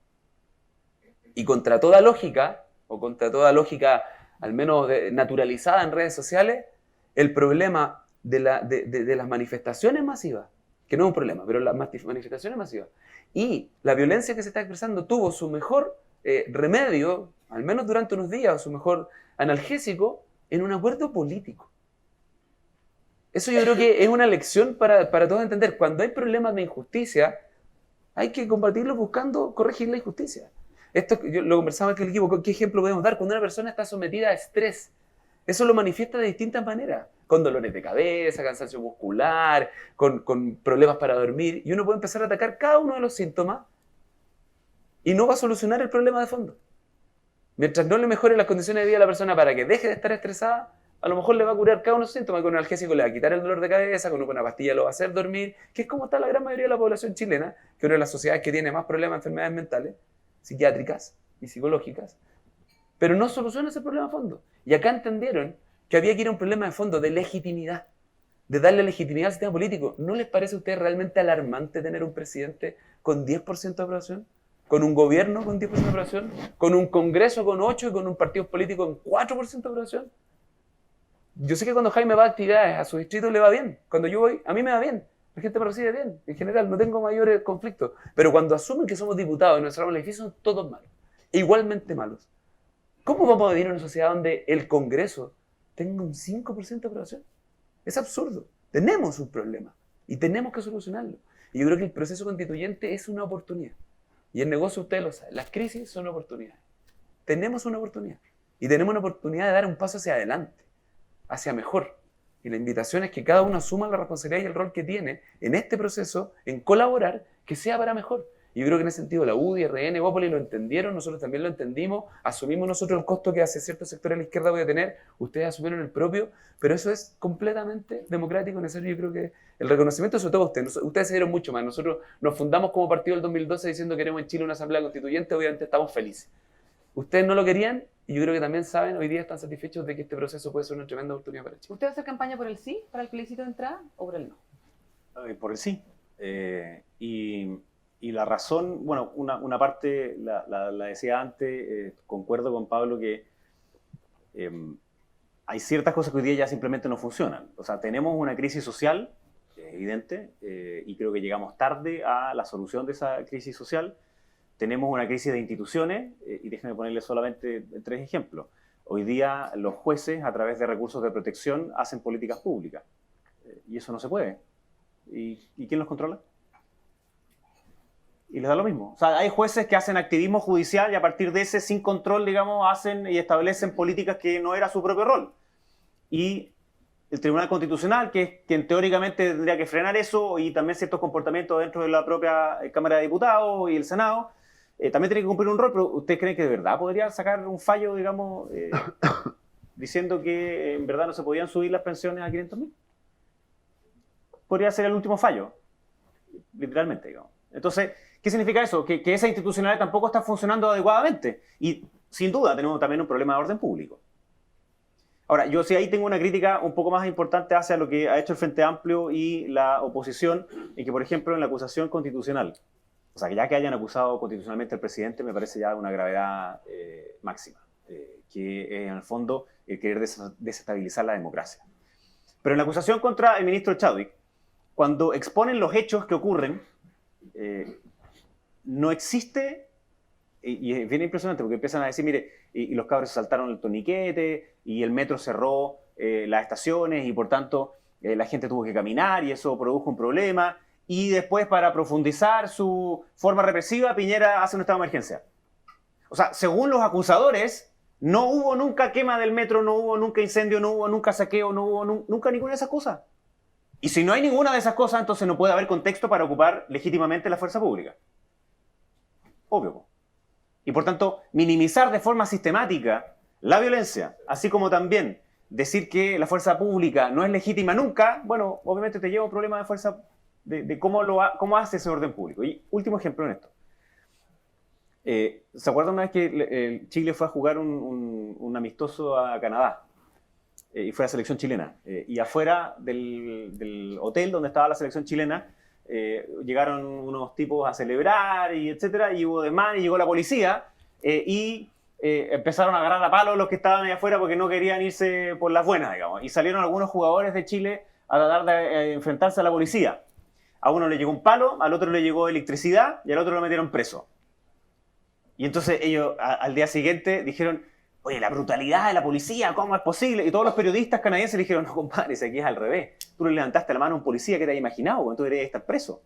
Y contra toda lógica, o contra toda lógica al menos naturalizada en redes sociales, el problema de las manifestaciones masivas, que no es un problema, pero las manifestaciones masivas, y la violencia que se está expresando tuvo su mejor remedio, al menos durante unos días, o su mejor analgésico, en un acuerdo político. Eso yo creo que es una lección para todos entender. Cuando hay problemas de injusticia, hay que combatirlos buscando corregir la injusticia. Esto yo lo conversaba con el equipo, ¿qué ejemplo podemos dar? Cuando una persona está sometida a estrés, eso lo manifiesta de distintas maneras, con dolores de cabeza, cansancio muscular, con problemas para dormir, y uno puede empezar a atacar cada uno de los síntomas y no va a solucionar el problema de fondo. Mientras no le mejore las condiciones de vida a la persona para que deje de estar estresada, a lo mejor le va a curar cada uno de los síntomas. Con un analgésico le va a quitar el dolor de cabeza, con una pastilla lo va a hacer dormir, que es como está la gran mayoría de la población chilena, que es una de las sociedades que tiene más problemas de enfermedades mentales, psiquiátricas y psicológicas, pero no soluciona ese problema a fondo. Y acá entendieron que había que ir a un problema de fondo, de legitimidad, de darle legitimidad al sistema político. ¿No les parece a ustedes realmente alarmante tener un presidente con 10% de aprobación? ¿Con un gobierno con 10% de aprobación? ¿Con un congreso con 8% y con un partido político con 4% de aprobación? Yo sé que cuando Jaime va a actividades a su distrito le va bien. Cuando yo voy, a mí me va bien. La gente me recibe bien. En general, no tengo mayores conflictos. Pero cuando asumen que somos diputados y nos cerramos el edificio, son todos malos. Igualmente malos. ¿Cómo vamos a vivir en una sociedad donde el Congreso tenga un 5% de aprobación? Es absurdo. Tenemos un problema y tenemos que solucionarlo. Y yo creo que el proceso constituyente es una oportunidad. Y el negocio, ustedes lo saben, las crisis son oportunidades. Tenemos una oportunidad. Y tenemos una oportunidad de dar un paso hacia adelante, hacia mejor. Y la invitación es que cada uno asuma la responsabilidad y el rol que tiene en este proceso, en colaborar, que sea para mejor. Y yo creo que en ese sentido la UDI, RN, Evópolis lo entendieron, nosotros también lo entendimos, asumimos nosotros el costo que hacia ciertos sectores de la izquierda voy a tener, ustedes asumieron el propio, pero eso es completamente democrático, necesario. Yo creo que el reconocimiento, sobre todo ustedes se dieron mucho más. Nosotros nos fundamos como partido el 2012 diciendo que queremos en Chile una asamblea constituyente, obviamente estamos felices. Ustedes no lo querían y yo creo que también saben, hoy día están satisfechos de que este proceso puede ser una tremenda oportunidad para Chile. ¿Usted va a hacer campaña por el sí, para el plebiscito de entrada, o por el no? Por el sí. Y la razón, bueno, una parte la decía antes, concuerdo con Pablo que hay ciertas cosas que hoy día ya simplemente no funcionan. O sea, tenemos una crisis social evidente y creo que llegamos tarde a la solución de esa crisis social. Tenemos una crisis de instituciones y déjenme ponerle solamente 3 ejemplos. Hoy día los jueces, a través de recursos de protección, hacen políticas públicas y eso no se puede. ¿Y quién los controla? Y les da lo mismo. O sea, hay jueces que hacen activismo judicial y a partir de ese, sin control, digamos, hacen y establecen políticas que no era su propio rol. Y el Tribunal Constitucional, que es quien teóricamente tendría que frenar eso, y también ciertos comportamientos dentro de la propia Cámara de Diputados y el Senado, también tiene que cumplir un rol, pero ¿ustedes creen que de verdad podría sacar un fallo, digamos, diciendo que en verdad no se podían subir las pensiones a 500.000? Podría ser el último fallo, literalmente, digamos. Entonces, ¿qué significa eso? Que esa institucionalidad tampoco está funcionando adecuadamente. Y sin duda tenemos también un problema de orden público. Ahora, yo sí ahí tengo una crítica un poco más importante hacia lo que ha hecho el Frente Amplio y la oposición, en que, por ejemplo, en la acusación constitucional, o sea, que ya que hayan acusado constitucionalmente al presidente, me parece ya una gravedad máxima, que en el fondo querer desestabilizar la democracia. Pero en la acusación contra el ministro Chadwick, cuando exponen los hechos que ocurren, no existe, y es bien impresionante porque empiezan a decir, mire, y los cabros saltaron el torniquete, y el metro cerró las estaciones, y por tanto la gente tuvo que caminar, y eso produjo un problema, y después para profundizar su forma represiva, Piñera hace un estado de emergencia. O sea, según los acusadores, no hubo nunca quema del metro, no hubo nunca incendio, no hubo nunca saqueo, no hubo nunca ninguna de esas cosas. Y si no hay ninguna de esas cosas, entonces no puede haber contexto para ocupar legítimamente la fuerza pública. Obvio. Y por tanto, minimizar de forma sistemática la violencia, así como también decir que la fuerza pública no es legítima nunca, bueno, obviamente te lleva a un problema de fuerza, de cómo hace ese orden público. Y último ejemplo en esto. ¿Se acuerdan una vez que Chile fue a jugar un amistoso a Canadá? Y fue la selección chilena. Y afuera del hotel donde estaba la selección chilena, llegaron unos tipos a celebrar, y etcétera, y hubo desmán, y llegó la policía, y empezaron a agarrar a palos los que estaban ahí afuera porque no querían irse por las buenas, digamos. Y salieron algunos jugadores de Chile a tratar de enfrentarse a la policía. A uno le llegó un palo, al otro le llegó electricidad, y al otro lo metieron preso. Y entonces ellos al día siguiente dijeron, oye, la brutalidad de la policía, ¿cómo es posible? Y todos los periodistas canadienses le dijeron, no, compadre, si aquí es al revés. Tú le levantaste la mano a un policía que te había imaginado, cuando tú deberías estar preso.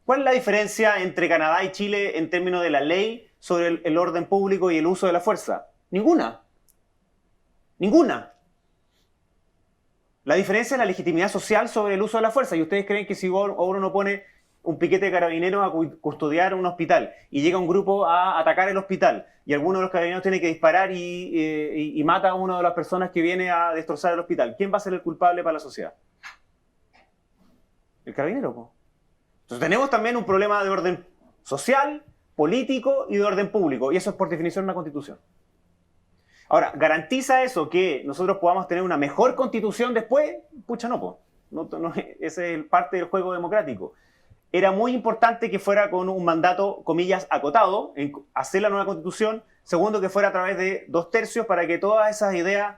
¿Cuál es la diferencia entre Canadá y Chile en términos de la ley sobre el orden público y el uso de la fuerza? Ninguna. Ninguna. La diferencia es la legitimidad social sobre el uso de la fuerza. Y ustedes creen que si uno no pone un piquete de carabineros a custodiar un hospital y llega un grupo a atacar el hospital y alguno de los carabineros tiene que disparar y mata a una de las personas que viene a destrozar el hospital, ¿quién va a ser el culpable para la sociedad? El carabinero, po. Entonces tenemos también un problema de orden social, político y de orden público, y eso es por definición una constitución. Ahora, ¿garantiza eso que nosotros podamos tener una mejor constitución después? Pucha, no, po. Ese es parte del juego democrático. Era muy importante que fuera con un mandato, comillas, acotado, en hacer la nueva constitución. Segundo, que fuera a través de 2/3 para que todas esas ideas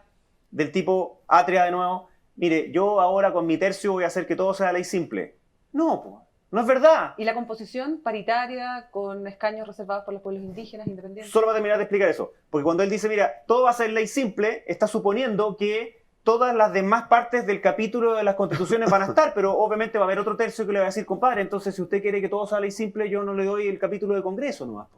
del tipo Atria de nuevo, mire, yo ahora con mi tercio voy a hacer que todo sea ley simple. No, po, no es verdad. ¿Y la composición paritaria con escaños reservados por los pueblos indígenas independientes? Solo para terminar de explicar eso. Porque cuando él dice, mira, todo va a ser ley simple, está suponiendo que todas las demás partes del capítulo de las constituciones van a estar, pero obviamente va a haber otro tercio que le va a decir, compadre, entonces si usted quiere que todo sea ley simple, yo no le doy el capítulo de Congreso nomás.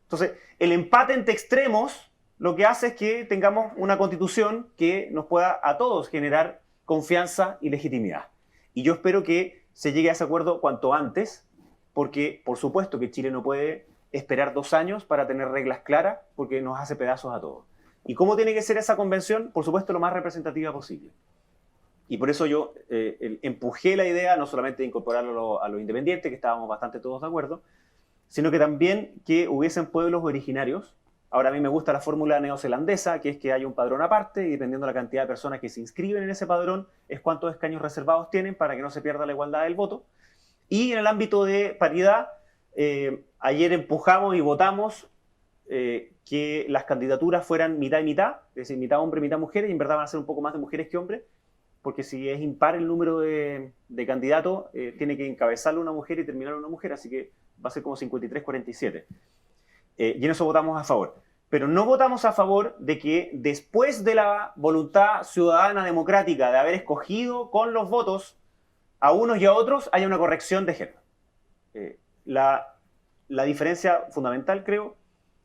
Entonces, el empate entre extremos lo que hace es que tengamos una constitución que nos pueda a todos generar confianza y legitimidad. Y yo espero que se llegue a ese acuerdo cuanto antes, porque por supuesto que Chile no puede esperar 2 años para tener reglas claras, porque nos hace pedazos a todos. ¿Y cómo tiene que ser esa convención? Por supuesto, lo más representativa posible. Y por eso yo empujé la idea, no solamente de incorporarlo a los independientes, que estábamos bastante todos de acuerdo, sino que también que hubiesen pueblos originarios. Ahora a mí me gusta la fórmula neozelandesa, que es que hay un padrón aparte, y dependiendo de la cantidad de personas que se inscriben en ese padrón, es cuántos escaños reservados tienen para que no se pierda la igualdad del voto. Y en el ámbito de paridad, ayer empujamos y votamos que las candidaturas fueran mitad y mitad, es decir, mitad hombre, mitad mujeres, y en verdad van a ser un poco más de mujeres que hombres, porque si es impar el número de candidatos, tiene que encabezarlo una mujer y terminarlo una mujer, así que va a ser como 53-47. Y en eso votamos a favor. Pero no votamos a favor de que después de la voluntad ciudadana democrática de haber escogido con los votos a unos y a otros, haya una corrección de género. La diferencia fundamental, creo,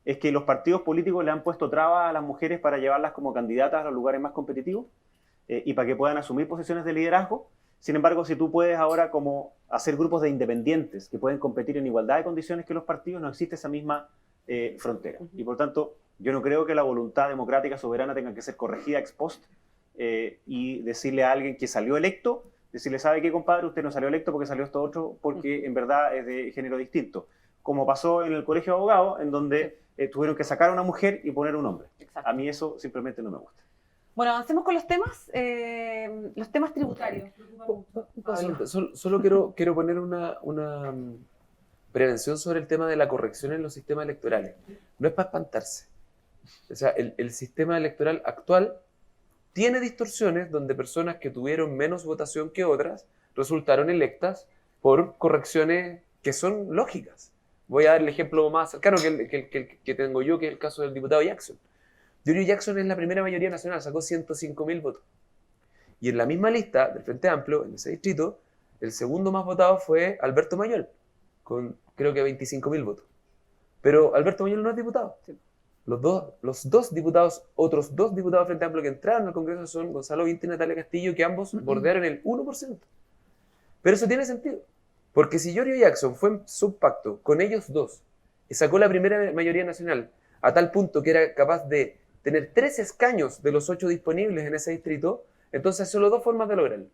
es que los partidos políticos le han puesto trabas a las mujeres para llevarlas como candidatas a los lugares más competitivos y para que puedan asumir posiciones de liderazgo. Sin embargo, si tú puedes ahora como hacer grupos de independientes que pueden competir en igualdad de condiciones que los partidos, no existe esa misma frontera. Y por tanto, yo no creo que la voluntad democrática soberana tenga que ser corregida ex post y decirle a alguien que salió electo, decirle, ¿sabe qué, compadre? Usted no salió electo porque salió esto otro, porque en verdad es de género distinto. Como pasó en el colegio de abogados, en donde tuvieron que sacar a una mujer y poner un hombre. Exacto. A mí eso simplemente no me gusta. Bueno, avancemos con los temas tributarios. Solo quiero poner una prevención sobre el tema de la corrección en los sistemas electorales. No es para espantarse. O sea, el sistema electoral actual tiene distorsiones donde personas que tuvieron menos votación que otras resultaron electas por correcciones que son lógicas. Voy a dar el ejemplo más cercano que tengo yo, que es el caso del diputado Jackson. Giorgio Jackson es la primera mayoría nacional, sacó 105.000 votos. Y en la misma lista del Frente Amplio, en ese distrito, el segundo más votado fue Alberto Mayol, con creo que 25.000 votos. Pero Alberto Mayol no es diputado. Sí. Los otros dos diputados Frente Amplio que entraron al Congreso son Gonzalo Vinti y Natalia Castillo, que ambos bordearon el 1%. Pero eso tiene sentido. Porque si Giorgio Jackson fue en subpacto con ellos dos y sacó la primera mayoría nacional a tal punto que era capaz de tener 3 escaños de los 8 disponibles en ese distrito, entonces hay solo 2 formas de lograrlo.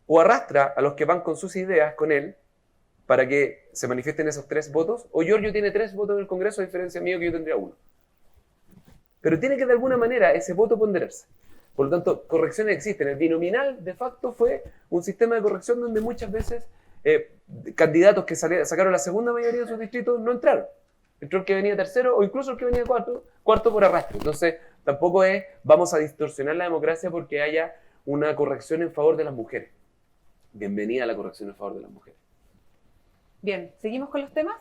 O arrastra a los que van con sus ideas con él para que se manifiesten esos 3 votos, o Giorgio tiene 3 votos en el Congreso, a diferencia mío que yo tendría 1. Pero tiene que de alguna manera ese voto ponderarse. Por lo tanto, correcciones existen. El binominal, de facto, fue un sistema de corrección donde muchas veces candidatos que sacaron la segunda mayoría de sus distritos no entraron. Entró el que venía tercero o incluso el que venía cuarto por arrastre. Entonces, tampoco es vamos a distorsionar la democracia porque haya una corrección en favor de las mujeres. Bienvenida a la corrección en favor de las mujeres. Bien, seguimos con los temas.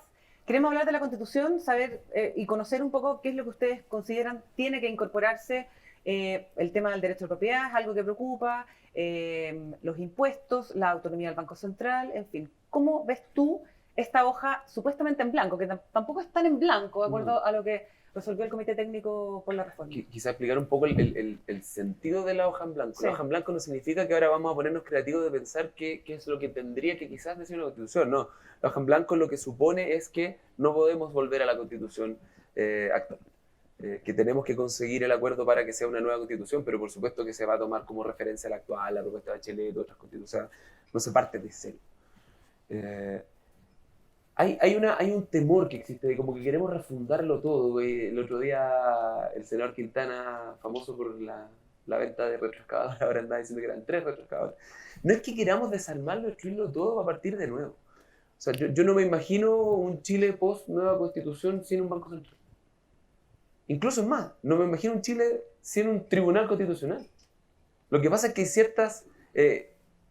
Queremos hablar de la Constitución, saber y conocer un poco qué es lo que ustedes consideran tiene que incorporarse. El tema del derecho de propiedad es algo que preocupa, los impuestos, la autonomía del Banco Central, en fin. ¿Cómo ves tú esta hoja supuestamente en blanco, que tampoco es tan en blanco, de acuerdo a lo que resolvió el Comité Técnico por la Reforma? Quizá explicar un poco el sentido de la hoja en blanco. Sí. La hoja en blanco no significa que ahora vamos a ponernos creativos de pensar qué es lo que tendría que quizás decir una Constitución. No, la hoja en blanco lo que supone es que no podemos volver a la Constitución actual. Que tenemos que conseguir el acuerdo para que sea una nueva Constitución, pero por supuesto que se va a tomar como referencia la actual, la propuesta de Bachelet, otras constituciones. No se parte de cero. hay un temor que existe, como que queremos refundarlo todo. El otro día el senador Quintana, famoso por la venta de retroexcavadores, ahora andaba diciendo que eran 3 retroexcavadores. No es que queramos desarmarlo, destruirlo todo a partir de nuevo. O sea, yo no me imagino un Chile post nueva constitución sin un banco central. Incluso es más, no me imagino un Chile sin un tribunal constitucional. Lo que pasa es que hay ciertas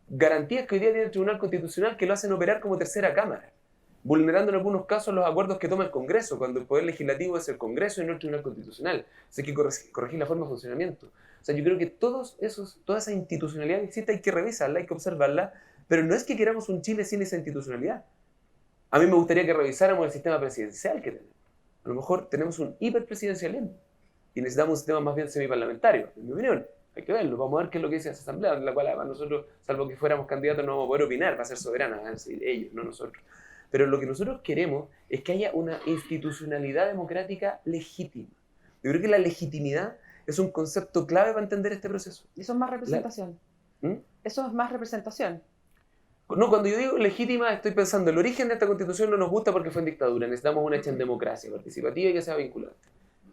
garantías que hoy día tiene el tribunal constitucional que lo hacen operar como tercera cámara, vulnerando en algunos casos los acuerdos que toma el Congreso, cuando el Poder Legislativo es el Congreso y no el Tribunal Constitucional. Así que corregir la forma de funcionamiento. O sea, yo creo que toda esa institucionalidad que existe hay que revisarla, hay que observarla, pero no es que queramos un Chile sin esa institucionalidad. A mí me gustaría que revisáramos el sistema presidencial que tenemos. A lo mejor tenemos un hiperpresidencialismo y necesitamos un sistema más bien semiparlamentario, en mi opinión. Hay que verlo, vamos a ver qué es lo que dice esa asamblea, en la cual además nosotros, salvo que fuéramos candidatos, no vamos a poder opinar, va a ser soberana, van a decir ellos, no nosotros. Pero lo que nosotros queremos es que haya una institucionalidad democrática legítima. Yo creo que la legitimidad es un concepto clave para entender este proceso. Eso es más representación. Eso es más representación. No, cuando yo digo legítima, estoy pensando, el origen de esta constitución no nos gusta porque fue en dictadura, necesitamos una hecha en democracia, participativa y que sea vinculante.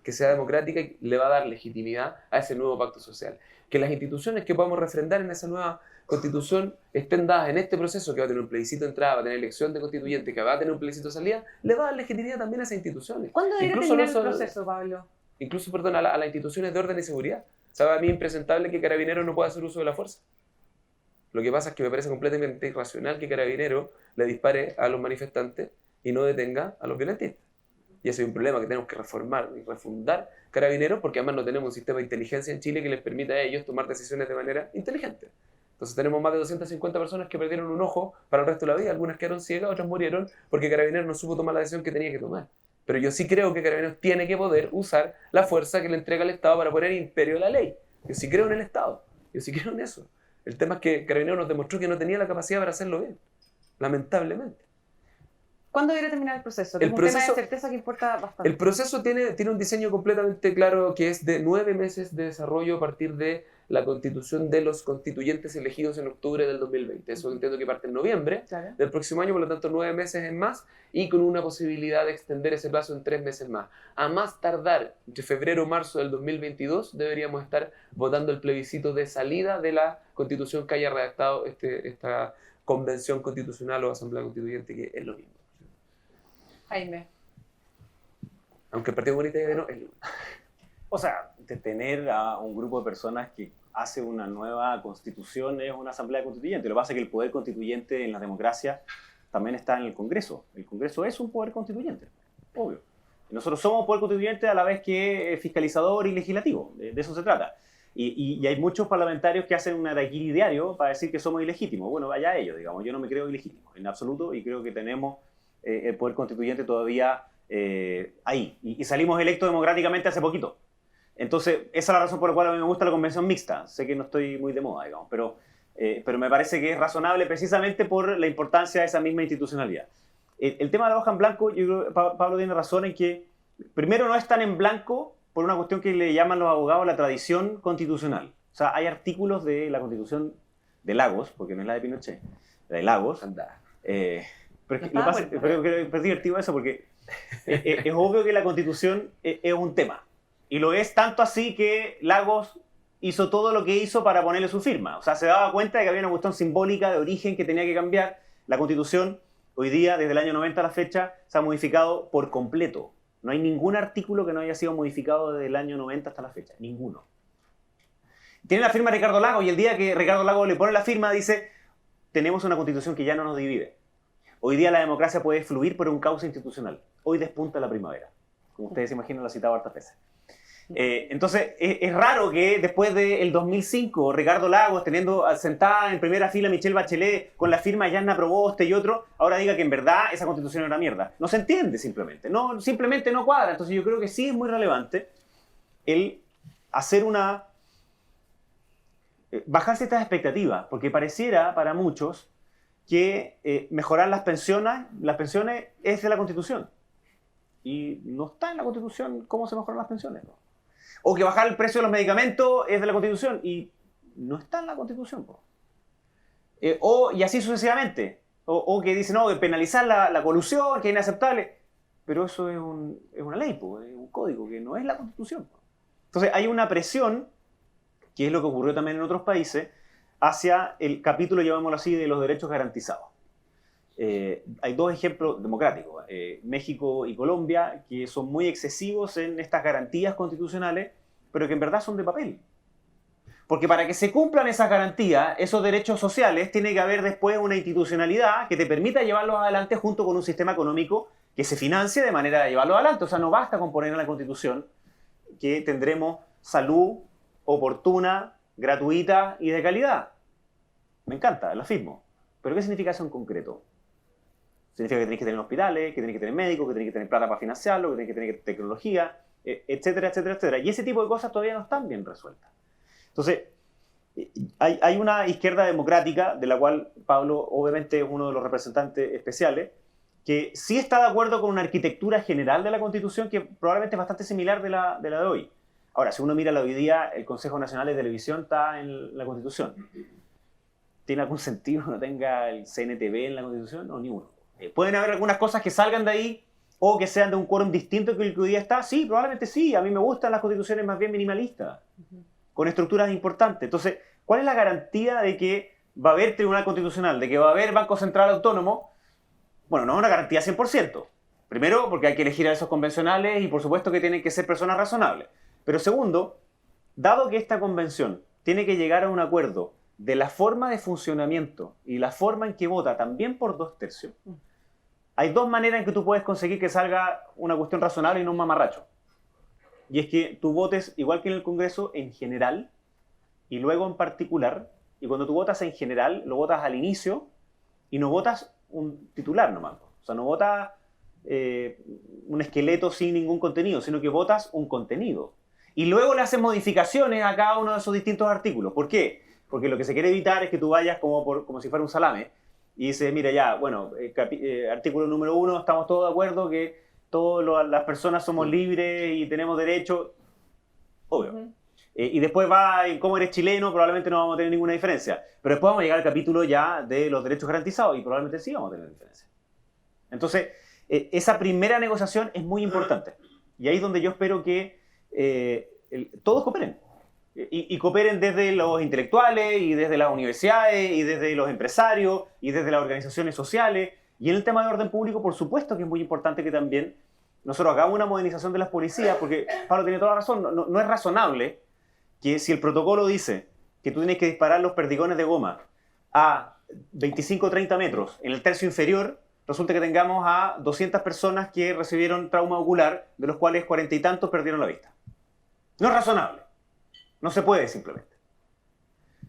Que sea democrática y le va a dar legitimidad a ese nuevo pacto social. Que las instituciones que podamos refrendar en esa nueva constitución estén dadas en este proceso, que va a tener un plebiscito de entrada, va a tener elección de constituyente, que va a tener un plebiscito de salida, le va a dar legitimidad también a esas instituciones. ¿Cuándo debería terminar el proceso, Pablo? Incluso, perdón, a las instituciones de orden y seguridad. ¿Sabe? A mí es impresentable que Carabineros no pueda hacer uso de la fuerza. Lo que pasa es que me parece completamente irracional que Carabineros le dispare a los manifestantes y no detenga a los violentistas. Y ese es un problema que tenemos que reformar y refundar Carabineros, porque además no tenemos un sistema de inteligencia en Chile que les permita a ellos tomar decisiones de manera inteligente. Entonces tenemos más de 250 personas que perdieron un ojo para el resto de la vida, algunas quedaron ciegas, otras murieron porque Carabineros no supo tomar la decisión que tenía que tomar. Pero yo sí creo que Carabineros tiene que poder usar la fuerza que le entrega el Estado para poner imperio de la ley. Yo sí creo en el Estado, yo sí creo en eso. El tema es que Carabineros nos demostró que no tenía la capacidad para hacerlo bien, lamentablemente. ¿Cuándo debería terminar el proceso? Es un tema de certeza que importa bastante. El proceso tiene un diseño completamente claro que es de 9 meses de desarrollo a partir de la constitución de los constituyentes elegidos en octubre del 2020. Eso entiendo que parte en noviembre del próximo año, por lo tanto 9 meses en más y con una posibilidad de extender ese plazo en 3 meses más. A más tardar, entre febrero o marzo del 2022, deberíamos estar votando el plebiscito de salida de la constitución que haya redactado esta convención constitucional o asamblea constituyente, que es lo mismo. Jaime. Aunque el Partido Comunista diga que no, es lo mismo. O sea, de tener a un grupo de personas que hace una nueva constitución es una asamblea constituyente. Lo que pasa es que el poder constituyente en la democracia también está en el Congreso. El Congreso es un poder constituyente, obvio. Y nosotros somos un poder constituyente a la vez que fiscalizador y legislativo. De eso se trata. Y hay muchos parlamentarios que hacen un araquiri diario para decir que somos ilegítimos. Bueno, vaya ellos, digamos. Yo no me creo ilegítimo, en absoluto, y creo que tenemos el poder constituyente todavía ahí. Y salimos electos democráticamente hace poquito. Entonces, esa es la razón por la cual a mí me gusta la convención mixta. Sé que no estoy muy de moda, digamos, pero me parece que es razonable precisamente por la importancia de esa misma institucionalidad. El tema de la hoja en blanco, yo creo que Pablo tiene razón en que, primero, no es tan en blanco por una cuestión que le llaman los abogados la tradición constitucional. O sea, hay artículos de la Constitución de Lagos, porque no es la de Pinochet, la de Lagos. Pero es divertido eso porque es obvio que la Constitución es un tema. Y lo es tanto así que Lagos hizo todo lo que hizo para ponerle su firma. O sea, se daba cuenta de que había una cuestión simbólica de origen que tenía que cambiar. La Constitución, hoy día, desde el año 90 a la fecha, se ha modificado por completo. No hay ningún artículo que no haya sido modificado desde el año 90 hasta la fecha. Ninguno. Tiene la firma de Ricardo Lagos y el día que Ricardo Lagos le pone la firma dice: tenemos una Constitución que ya no nos divide. Hoy día la democracia puede fluir por un cauce institucional. Hoy despunta la primavera. Como ustedes se imaginan, lo he citado hartas veces. Entonces, es raro que después del 2005, Ricardo Lagos, teniendo sentada en primera fila a Michelle Bachelet con la firma de Yanna Proboste y otro, ahora diga que en verdad esa constitución era mierda. No se entiende simplemente. No, simplemente no cuadra. Entonces yo creo que sí es muy relevante el hacer bajarse estas expectativas, porque pareciera para muchos que mejorar las pensiones es de la Constitución. Y no está en la Constitución cómo se mejoran las pensiones, ¿no? O que bajar el precio de los medicamentos es de la Constitución y no está en la Constitución, ¿no? Y así sucesivamente. o que dicen, no, penalizar la colusión, que es inaceptable. Pero eso es una ley, es un código, que no es la Constitución. Entonces hay una presión, que es lo que ocurrió también en otros países, hacia el capítulo, llamémoslo así, de los derechos garantizados. Hay dos ejemplos democráticos, México y Colombia, que son muy excesivos en estas garantías constitucionales, pero que en verdad son de papel. Porque para que se cumplan esas garantías, esos derechos sociales, tiene que haber después una institucionalidad que te permita llevarlos adelante junto con un sistema económico que se financie de manera de llevarlos adelante. O sea, no basta con poner en la Constitución que tendremos salud oportuna, gratuita y de calidad. Me encanta, la firmo. ¿Pero qué significa eso en concreto? Significa que tenéis que tener hospitales, que tenéis que tener médicos, que tenéis que tener plata para financiarlo, que tenéis que tener tecnología, etcétera, etcétera, etcétera. Y ese tipo de cosas todavía no están bien resueltas. Entonces, hay una izquierda democrática, de la cual Pablo obviamente es uno de los representantes especiales, que sí está de acuerdo con una arquitectura general de la Constitución que probablemente es bastante similar de la de hoy. Ahora, si uno mira la hoy día, el Consejo Nacional de Televisión está en la Constitución. ¿Tiene algún sentido que no tenga el CNTV en la Constitución? No, ni uno. ¿Pueden haber algunas cosas que salgan de ahí o que sean de un quórum distinto que el que hoy día está? Sí, probablemente sí. A mí me gustan las constituciones más bien minimalistas, con estructuras importantes. Entonces, ¿cuál es la garantía de que va a haber Tribunal Constitucional, de que va a haber Banco Central Autónomo? Bueno, no es una garantía 100%. Primero, porque hay que elegir a esos convencionales y por supuesto que tienen que ser personas razonables. Pero segundo, dado que esta convención tiene que llegar a un acuerdo de la forma de funcionamiento y la forma en que vota también por 2/3, hay dos maneras en que tú puedes conseguir que salga una cuestión razonable y no un mamarracho. Y es que tú votes igual que en el Congreso en general y luego en particular. Y cuando tú votas en general, lo votas al inicio y no votas un titular nomás. O sea, no votas un esqueleto sin ningún contenido, sino que votas un contenido. Y luego le haces modificaciones a cada uno de esos distintos artículos. ¿Por qué? Porque lo que se quiere evitar es que tú vayas como si fuera un salame y dices, mira ya, bueno, artículo número 1, estamos todos de acuerdo que todas las personas somos libres y tenemos derecho, obvio. Y después cómo eres chileno, probablemente no vamos a tener ninguna diferencia. Pero después vamos a llegar al capítulo ya de los derechos garantizados y probablemente sí vamos a tener diferencia. Entonces, esa primera negociación es muy importante. Y ahí es donde yo espero que todos cooperen. Y cooperen desde los intelectuales, y desde las universidades, y desde los empresarios, y desde las organizaciones sociales. Y en el tema de orden público, por supuesto que es muy importante que también nosotros hagamos una modernización de las policías, porque Pablo tiene toda la razón, no es razonable que si el protocolo dice que tú tienes que disparar los perdigones de goma a 25 o 30 metros en el tercio inferior, resulta que tengamos a 200 personas que recibieron trauma ocular, de los cuales 40 y tantos perdieron la vista. No es razonable. No se puede simplemente.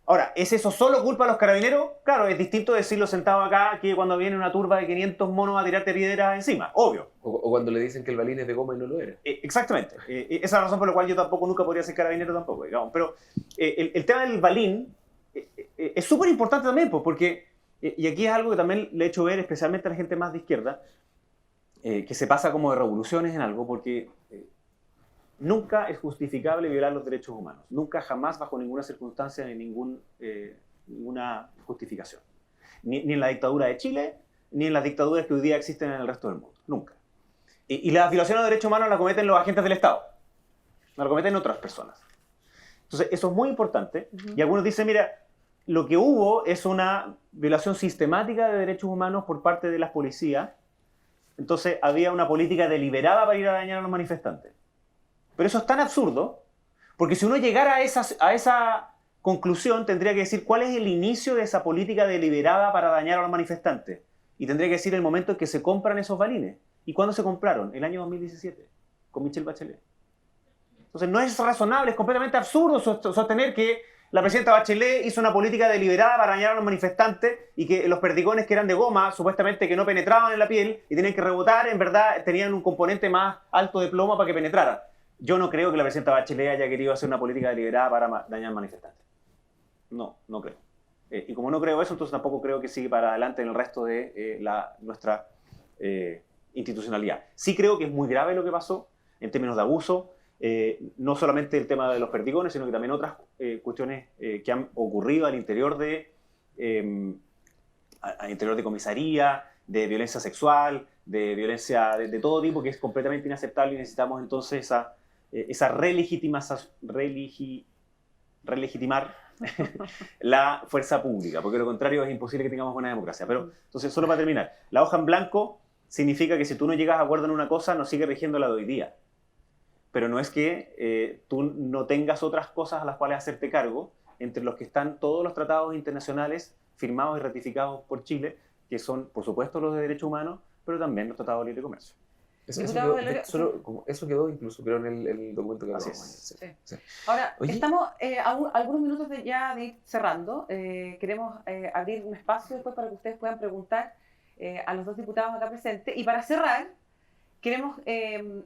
Ahora, ¿es eso solo culpa de los carabineros? Claro, es distinto decirlo sentado acá que cuando viene una turba de 500 monos a tirarte piedras encima, obvio. O cuando le dicen que el balín es de goma y no lo era. Exactamente. Esa es la razón por la cual yo tampoco nunca podría ser carabinero tampoco, digamos. Pero el tema del balín es súper importante también, pues, porque, y aquí es algo que también le he hecho ver especialmente a la gente más de izquierda, que se pasa como de revoluciones en algo, porque nunca es justificable violar los derechos humanos. Nunca, jamás, bajo ninguna circunstancia, ni ninguna justificación. Ni en la dictadura de Chile, ni en las dictaduras que hoy día existen en el resto del mundo. Nunca. Y las violaciones de derechos humanos las cometen los agentes del Estado. No las cometen otras personas. Entonces, eso es muy importante. Y algunos dicen, mira, lo que hubo es una violación sistemática de derechos humanos por parte de las policías. Entonces, había una política deliberada para ir a dañar a los manifestantes. Pero eso es tan absurdo, porque si uno llegara a esa conclusión, tendría que decir cuál es el inicio de esa política deliberada para dañar a los manifestantes. Y tendría que decir el momento en que se compran esos balines. ¿Y cuándo se compraron? El año 2017, con Michelle Bachelet. Entonces no es razonable, es completamente absurdo sostener que la presidenta Bachelet hizo una política deliberada para dañar a los manifestantes y que los perdigones que eran de goma, supuestamente que no penetraban en la piel y tenían que rebotar, en verdad tenían un componente más alto de plomo para que penetrara. Yo no creo que la presidenta Bachelet haya querido hacer una política deliberada para dañar manifestantes. No creo. Y como no creo eso, entonces tampoco creo que siga para adelante en el resto de nuestra institucionalidad. Sí creo que es muy grave lo que pasó en términos de abuso, no solamente el tema de los perdigones, sino que también otras cuestiones que han ocurrido al interior de al interior de comisaría, de violencia sexual, de violencia de todo tipo, que es completamente inaceptable y necesitamos entonces esa relegitimar la fuerza pública, porque de lo contrario es imposible que tengamos buena democracia. Pero entonces, solo para terminar, la hoja en blanco significa que si tú no llegas a acuerdo en una cosa, no sigue rigiendo la de hoy día. Pero no es que tú no tengas otras cosas a las cuales hacerte cargo, entre los que están todos los tratados internacionales firmados y ratificados por Chile, que son, por supuesto, los de derechos humanos, pero también los tratados de libre comercio. Eso quedó incluso, creo, en el documento que Así hablamos. Sí. Sí. Ahora, Oye, estamos a algunos minutos ya de ir cerrando. Queremos abrir un espacio después para que ustedes puedan preguntar a los dos diputados acá presentes. Y para cerrar, queremos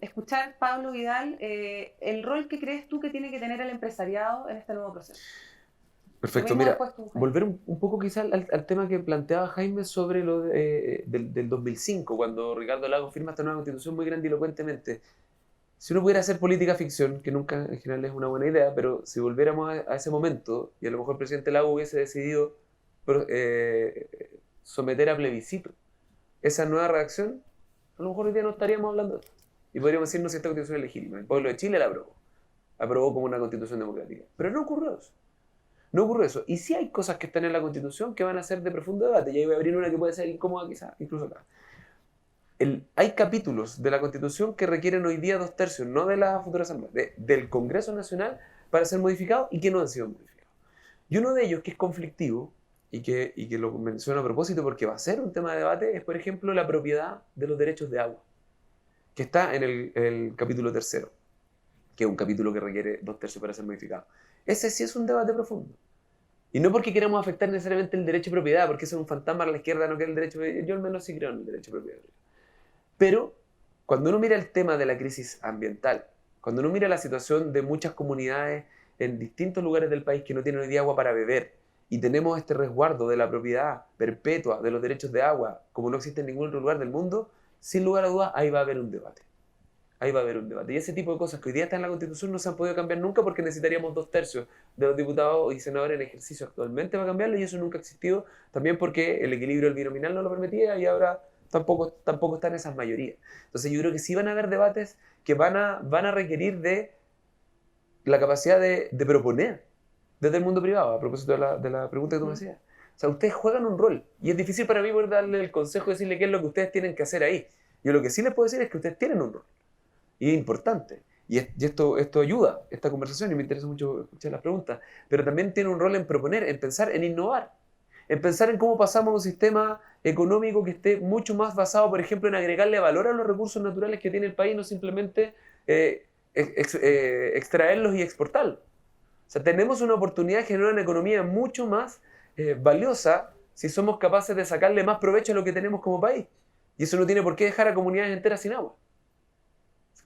escuchar, Pablo Vidal, el rol que crees tú que tiene que tener el empresariado en este nuevo proceso. perfecto, mira, volver un poco quizás al tema que planteaba Jaime sobre lo del 2005, cuando Ricardo Lagos firma esta nueva constitución muy grandilocuentemente. Si uno pudiera hacer política ficción, que nunca en general es una buena idea, pero si volviéramos a ese momento, y a lo mejor el presidente Lagos hubiese decidido someter a plebiscito esa nueva redacción, a lo mejor hoy día no estaríamos hablando de esto. Y podríamos decirnos si esta constitución es legítima. El pueblo de Chile la aprobó como una constitución democrática. Pero no ocurrió eso. No ocurre eso. Y sí hay cosas que están en la Constitución que van a ser de profundo debate. Y ahí voy a abrir una que puede ser incómoda quizás, incluso acá. Hay capítulos de la Constitución que requieren hoy día 2/3, no de la futura Asamblea, del Congreso Nacional para ser modificados y que no han sido modificados. Y uno de ellos que es conflictivo y que lo menciono a propósito porque va a ser un tema de debate es, por ejemplo, la propiedad de los derechos de agua, que está en el capítulo 3, que es un capítulo que requiere 2/3 para ser modificado. Ese sí es un debate profundo. Y no porque queramos afectar necesariamente el derecho de propiedad, porque eso es un fantasma a la izquierda, no quiere el derecho de propiedad. Yo al menos sí creo en el derecho de propiedad. Pero cuando uno mira el tema de la crisis ambiental, cuando uno mira la situación de muchas comunidades en distintos lugares del país que no tienen hoy día agua para beber, y tenemos este resguardo de la propiedad perpetua de los derechos de agua, como no existe en ningún otro lugar del mundo, sin lugar a dudas, ahí va a haber un debate. Ahí va a haber un debate. Y ese tipo de cosas que hoy día están en la Constitución no se han podido cambiar nunca porque necesitaríamos 2/3 de los diputados y senadores en ejercicio actualmente para cambiarlo, y eso nunca ha existido, también porque el equilibrio del binominal no lo permitía y ahora tampoco están esas mayorías. Entonces yo creo que sí van a haber debates que van a requerir de la capacidad de proponer desde el mundo privado, a propósito de la pregunta que tú me hacías. O sea, ustedes juegan un rol y es difícil para mí poder darle el consejo y decirle qué es lo que ustedes tienen que hacer ahí. Yo lo que sí les puedo decir es que ustedes tienen un rol. Y es importante. Y esto ayuda, esta conversación, y me interesa mucho escuchar las preguntas. Pero también tiene un rol en proponer, en pensar, en innovar. En pensar en cómo pasamos a un sistema económico que esté mucho más basado, por ejemplo, en agregarle valor a los recursos naturales que tiene el país, no simplemente extraerlos y exportarlos. O sea, tenemos una oportunidad de generar una economía mucho más valiosa si somos capaces de sacarle más provecho a lo que tenemos como país. Y eso no tiene por qué dejar a comunidades enteras sin agua.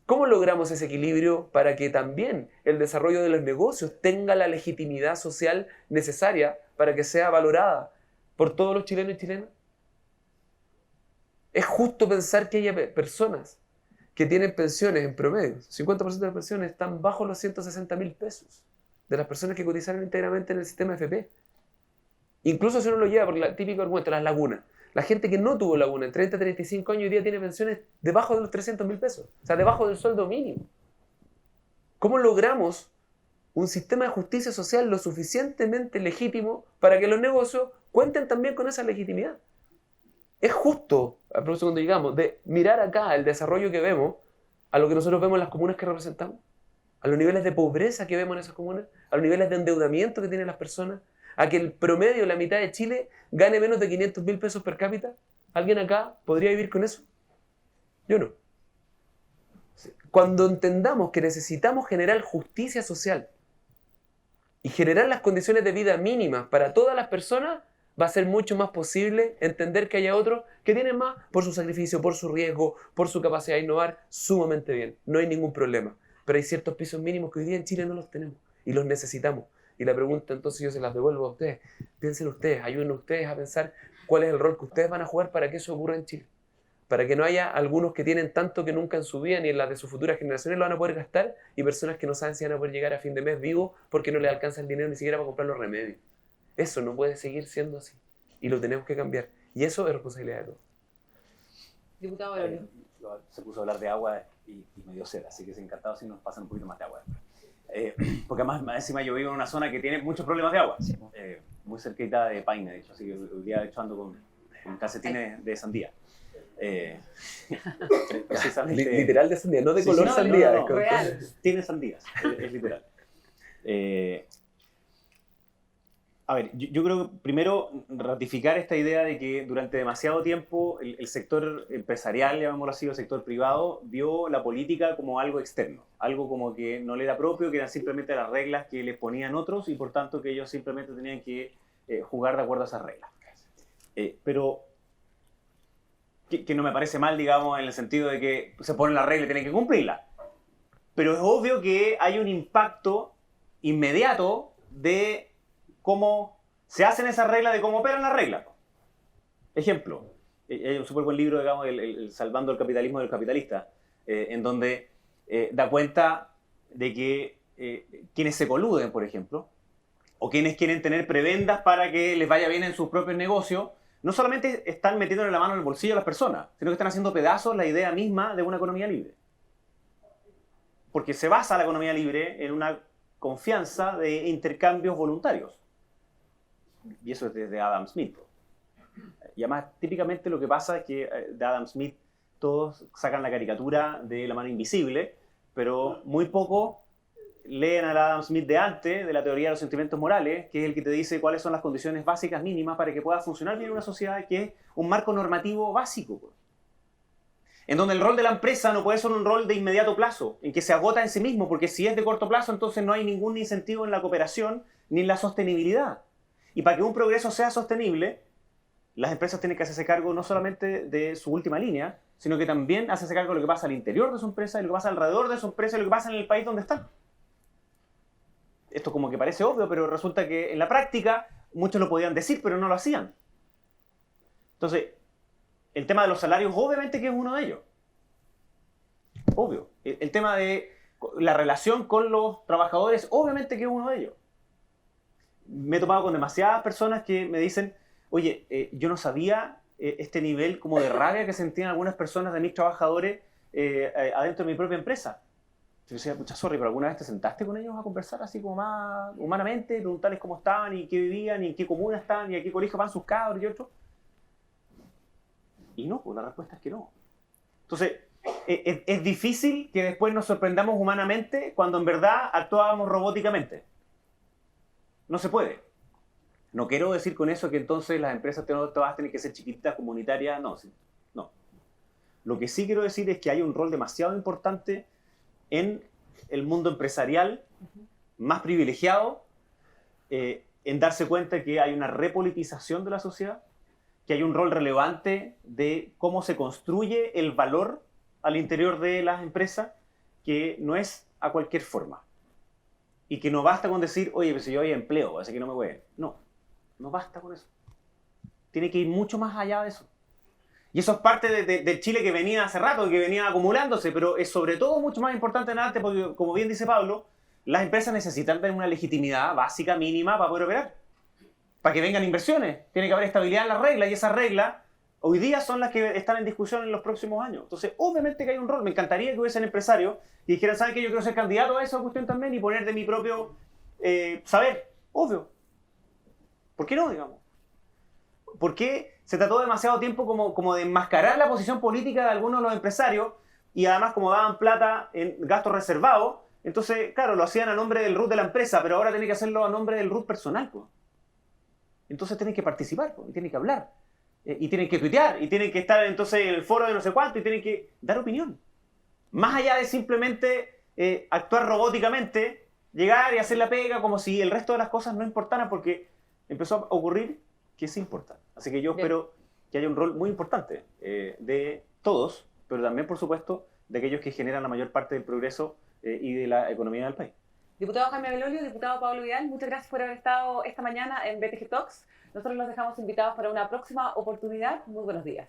¿Cómo logramos ese equilibrio para que también el desarrollo de los negocios tenga la legitimidad social necesaria para que sea valorada por todos los chilenos y chilenas? Es justo pensar que haya personas que tienen pensiones en promedio. 50% de las pensiones están bajo los 160.000 pesos de las personas que cotizaron íntegramente en el sistema FP. Incluso si uno lo lleva por el típico argumento, las lagunas. La gente que no tuvo laguna en 30, 35 años hoy día tiene pensiones debajo de los 300.000 pesos. O sea, debajo del sueldo mínimo. ¿Cómo logramos un sistema de justicia social lo suficientemente legítimo para que los negocios cuenten también con esa legitimidad? Es justo, a propósito cuando llegamos, de mirar acá el desarrollo que vemos a lo que nosotros vemos en las comunas que representamos, a los niveles de pobreza que vemos en esas comunas, a los niveles de endeudamiento que tienen las personas, a que el promedio, la mitad de Chile, gane menos de 500.000 pesos per cápita. ¿Alguien acá podría vivir con eso? Yo no. Cuando entendamos que necesitamos generar justicia social y generar las condiciones de vida mínimas para todas las personas, va a ser mucho más posible entender que haya otros que tienen más por su sacrificio, por su riesgo, por su capacidad de innovar, sumamente bien. No hay ningún problema. Pero hay ciertos pisos mínimos que hoy día en Chile no los tenemos y los necesitamos. Y la pregunta entonces yo se las devuelvo a ustedes. Piensen ustedes, ayuden ustedes a pensar cuál es el rol que ustedes van a jugar para que eso ocurra en Chile. Para que no haya algunos que tienen tanto que nunca en su vida ni en las de sus futuras generaciones lo van a poder gastar, y personas que no saben si van a poder llegar a fin de mes vivos porque no les alcanza el dinero ni siquiera para comprar los remedios. Eso no puede seguir siendo así. y lo tenemos que cambiar. Y eso es responsabilidad de todos. Diputado Belolio. Se puso a hablar de agua y me dio sed, así que es encantado si nos pasan un poquito más de agua. Porque además, más encima yo vivo en una zona que tiene muchos problemas de agua, muy cerquita de Paine, de hecho, así que hoy día de hecho ando con calcetines de sandía. Literal de sandía, no de color sandía. No, real. Tiene sandías, es literal. A ver, yo creo que primero ratificar esta idea de que durante demasiado tiempo el sector empresarial, llamémoslo así, o el sector privado, vio la política como algo externo, algo como que no le era propio, que eran simplemente las reglas que les ponían otros y por tanto que ellos simplemente tenían que jugar de acuerdo a esas reglas. Pero que no me parece mal, digamos, en el sentido de que se ponen las reglas y tienen que cumplirlas. Pero es obvio que hay un impacto inmediato de cómo se hacen esas reglas, de cómo operan las reglas. Ejemplo, hay un súper buen libro, digamos, el Salvando el capitalismo del capitalista, en donde da cuenta de que quienes se coluden, por ejemplo, o quienes quieren tener prebendas para que les vaya bien en sus propios negocios, no solamente están metiéndole la mano en el bolsillo a las personas, sino que están haciendo pedazos la idea misma de una economía libre. Porque se basa la economía libre en una confianza de intercambios voluntarios. Y eso es desde Adam Smith. Y además, típicamente lo que pasa es que de Adam Smith todos sacan la caricatura de la mano invisible, pero muy poco leen al Adam Smith de antes, de la teoría de los sentimientos morales, que es el que te dice cuáles son las condiciones básicas mínimas para que pueda funcionar bien una sociedad, que es un marco normativo básico. En donde el rol de la empresa no puede ser un rol de inmediato plazo, en que se agota en sí mismo, porque si es de corto plazo, entonces no hay ningún incentivo en la cooperación ni en la sostenibilidad. Y para que un progreso sea sostenible, las empresas tienen que hacerse cargo no solamente de su última línea, sino que también hacerse cargo de lo que pasa al interior de su empresa, de lo que pasa alrededor de su empresa y lo que pasa en el país donde están. Esto como que parece obvio, pero resulta que en la práctica muchos lo podían decir, pero no lo hacían. Entonces, el tema de los salarios obviamente que es uno de ellos. Obvio. El tema de la relación con los trabajadores obviamente que es uno de ellos. Me he topado con demasiadas personas que me dicen, oye, yo no sabía este nivel como de rabia que sentían algunas personas de mis trabajadores adentro de mi propia empresa. Yo decía, pucha, sorry, pero ¿alguna vez te sentaste con ellos a conversar así como más humanamente, preguntarles cómo estaban y qué vivían y en qué comuna están y a qué colegio van sus cabros y otros? Y no, pues la respuesta es que no. Entonces, es difícil que después nos sorprendamos humanamente cuando en verdad actuábamos robóticamente. No se puede. No quiero decir con eso que entonces las empresas todas tienen que ser chiquititas, comunitarias, no. No. Lo que sí quiero decir es que hay un rol demasiado importante en el mundo empresarial, más privilegiado, en darse cuenta que hay una repolitización de la sociedad, que hay un rol relevante de cómo se construye el valor al interior de las empresas, que no es a cualquier forma. Y que no basta con decir, oye, pues si yo hay empleo, así que no me voy. No basta con eso. Tiene que ir mucho más allá de eso. Y eso es parte del Chile que venía hace rato, que venía acumulándose, pero es sobre todo mucho más importante en arte porque, como bien dice Pablo, las empresas necesitan tener una legitimidad básica, mínima, para poder operar. Para que vengan inversiones, tiene que haber estabilidad en las reglas, y esas reglas hoy día son las que están en discusión en los próximos años. Entonces, obviamente que hay un rol. Me encantaría que hubiesen empresarios y dijeran, ¿saben qué? Yo quiero ser candidato a esa cuestión también y poner de mi propio saber. Obvio. ¿Por qué no, digamos? ¿Por qué se trató demasiado tiempo como de enmascarar la posición política de algunos de los empresarios y además como daban plata en gastos reservados? Entonces, claro, lo hacían a nombre del RUT de la empresa, pero ahora tienen que hacerlo a nombre del RUT personal. Pues. Entonces tienen que participar, pues, y tienen que hablar, y tienen que tuitear, y tienen que estar entonces en el foro de no sé cuánto, y tienen que dar opinión. Más allá de simplemente actuar robóticamente, llegar y hacer la pega como si el resto de las cosas no importaran, porque empezó a ocurrir que sí importa. Así que yo espero que haya un rol muy importante de todos, pero también, por supuesto, de aquellos que generan la mayor parte del progreso y de la economía del país. Diputado Jaime Belolio, diputado Pablo Vidal, muchas gracias por haber estado esta mañana en BTG Talks. Nosotros los dejamos invitados para una próxima oportunidad. Muy buenos días.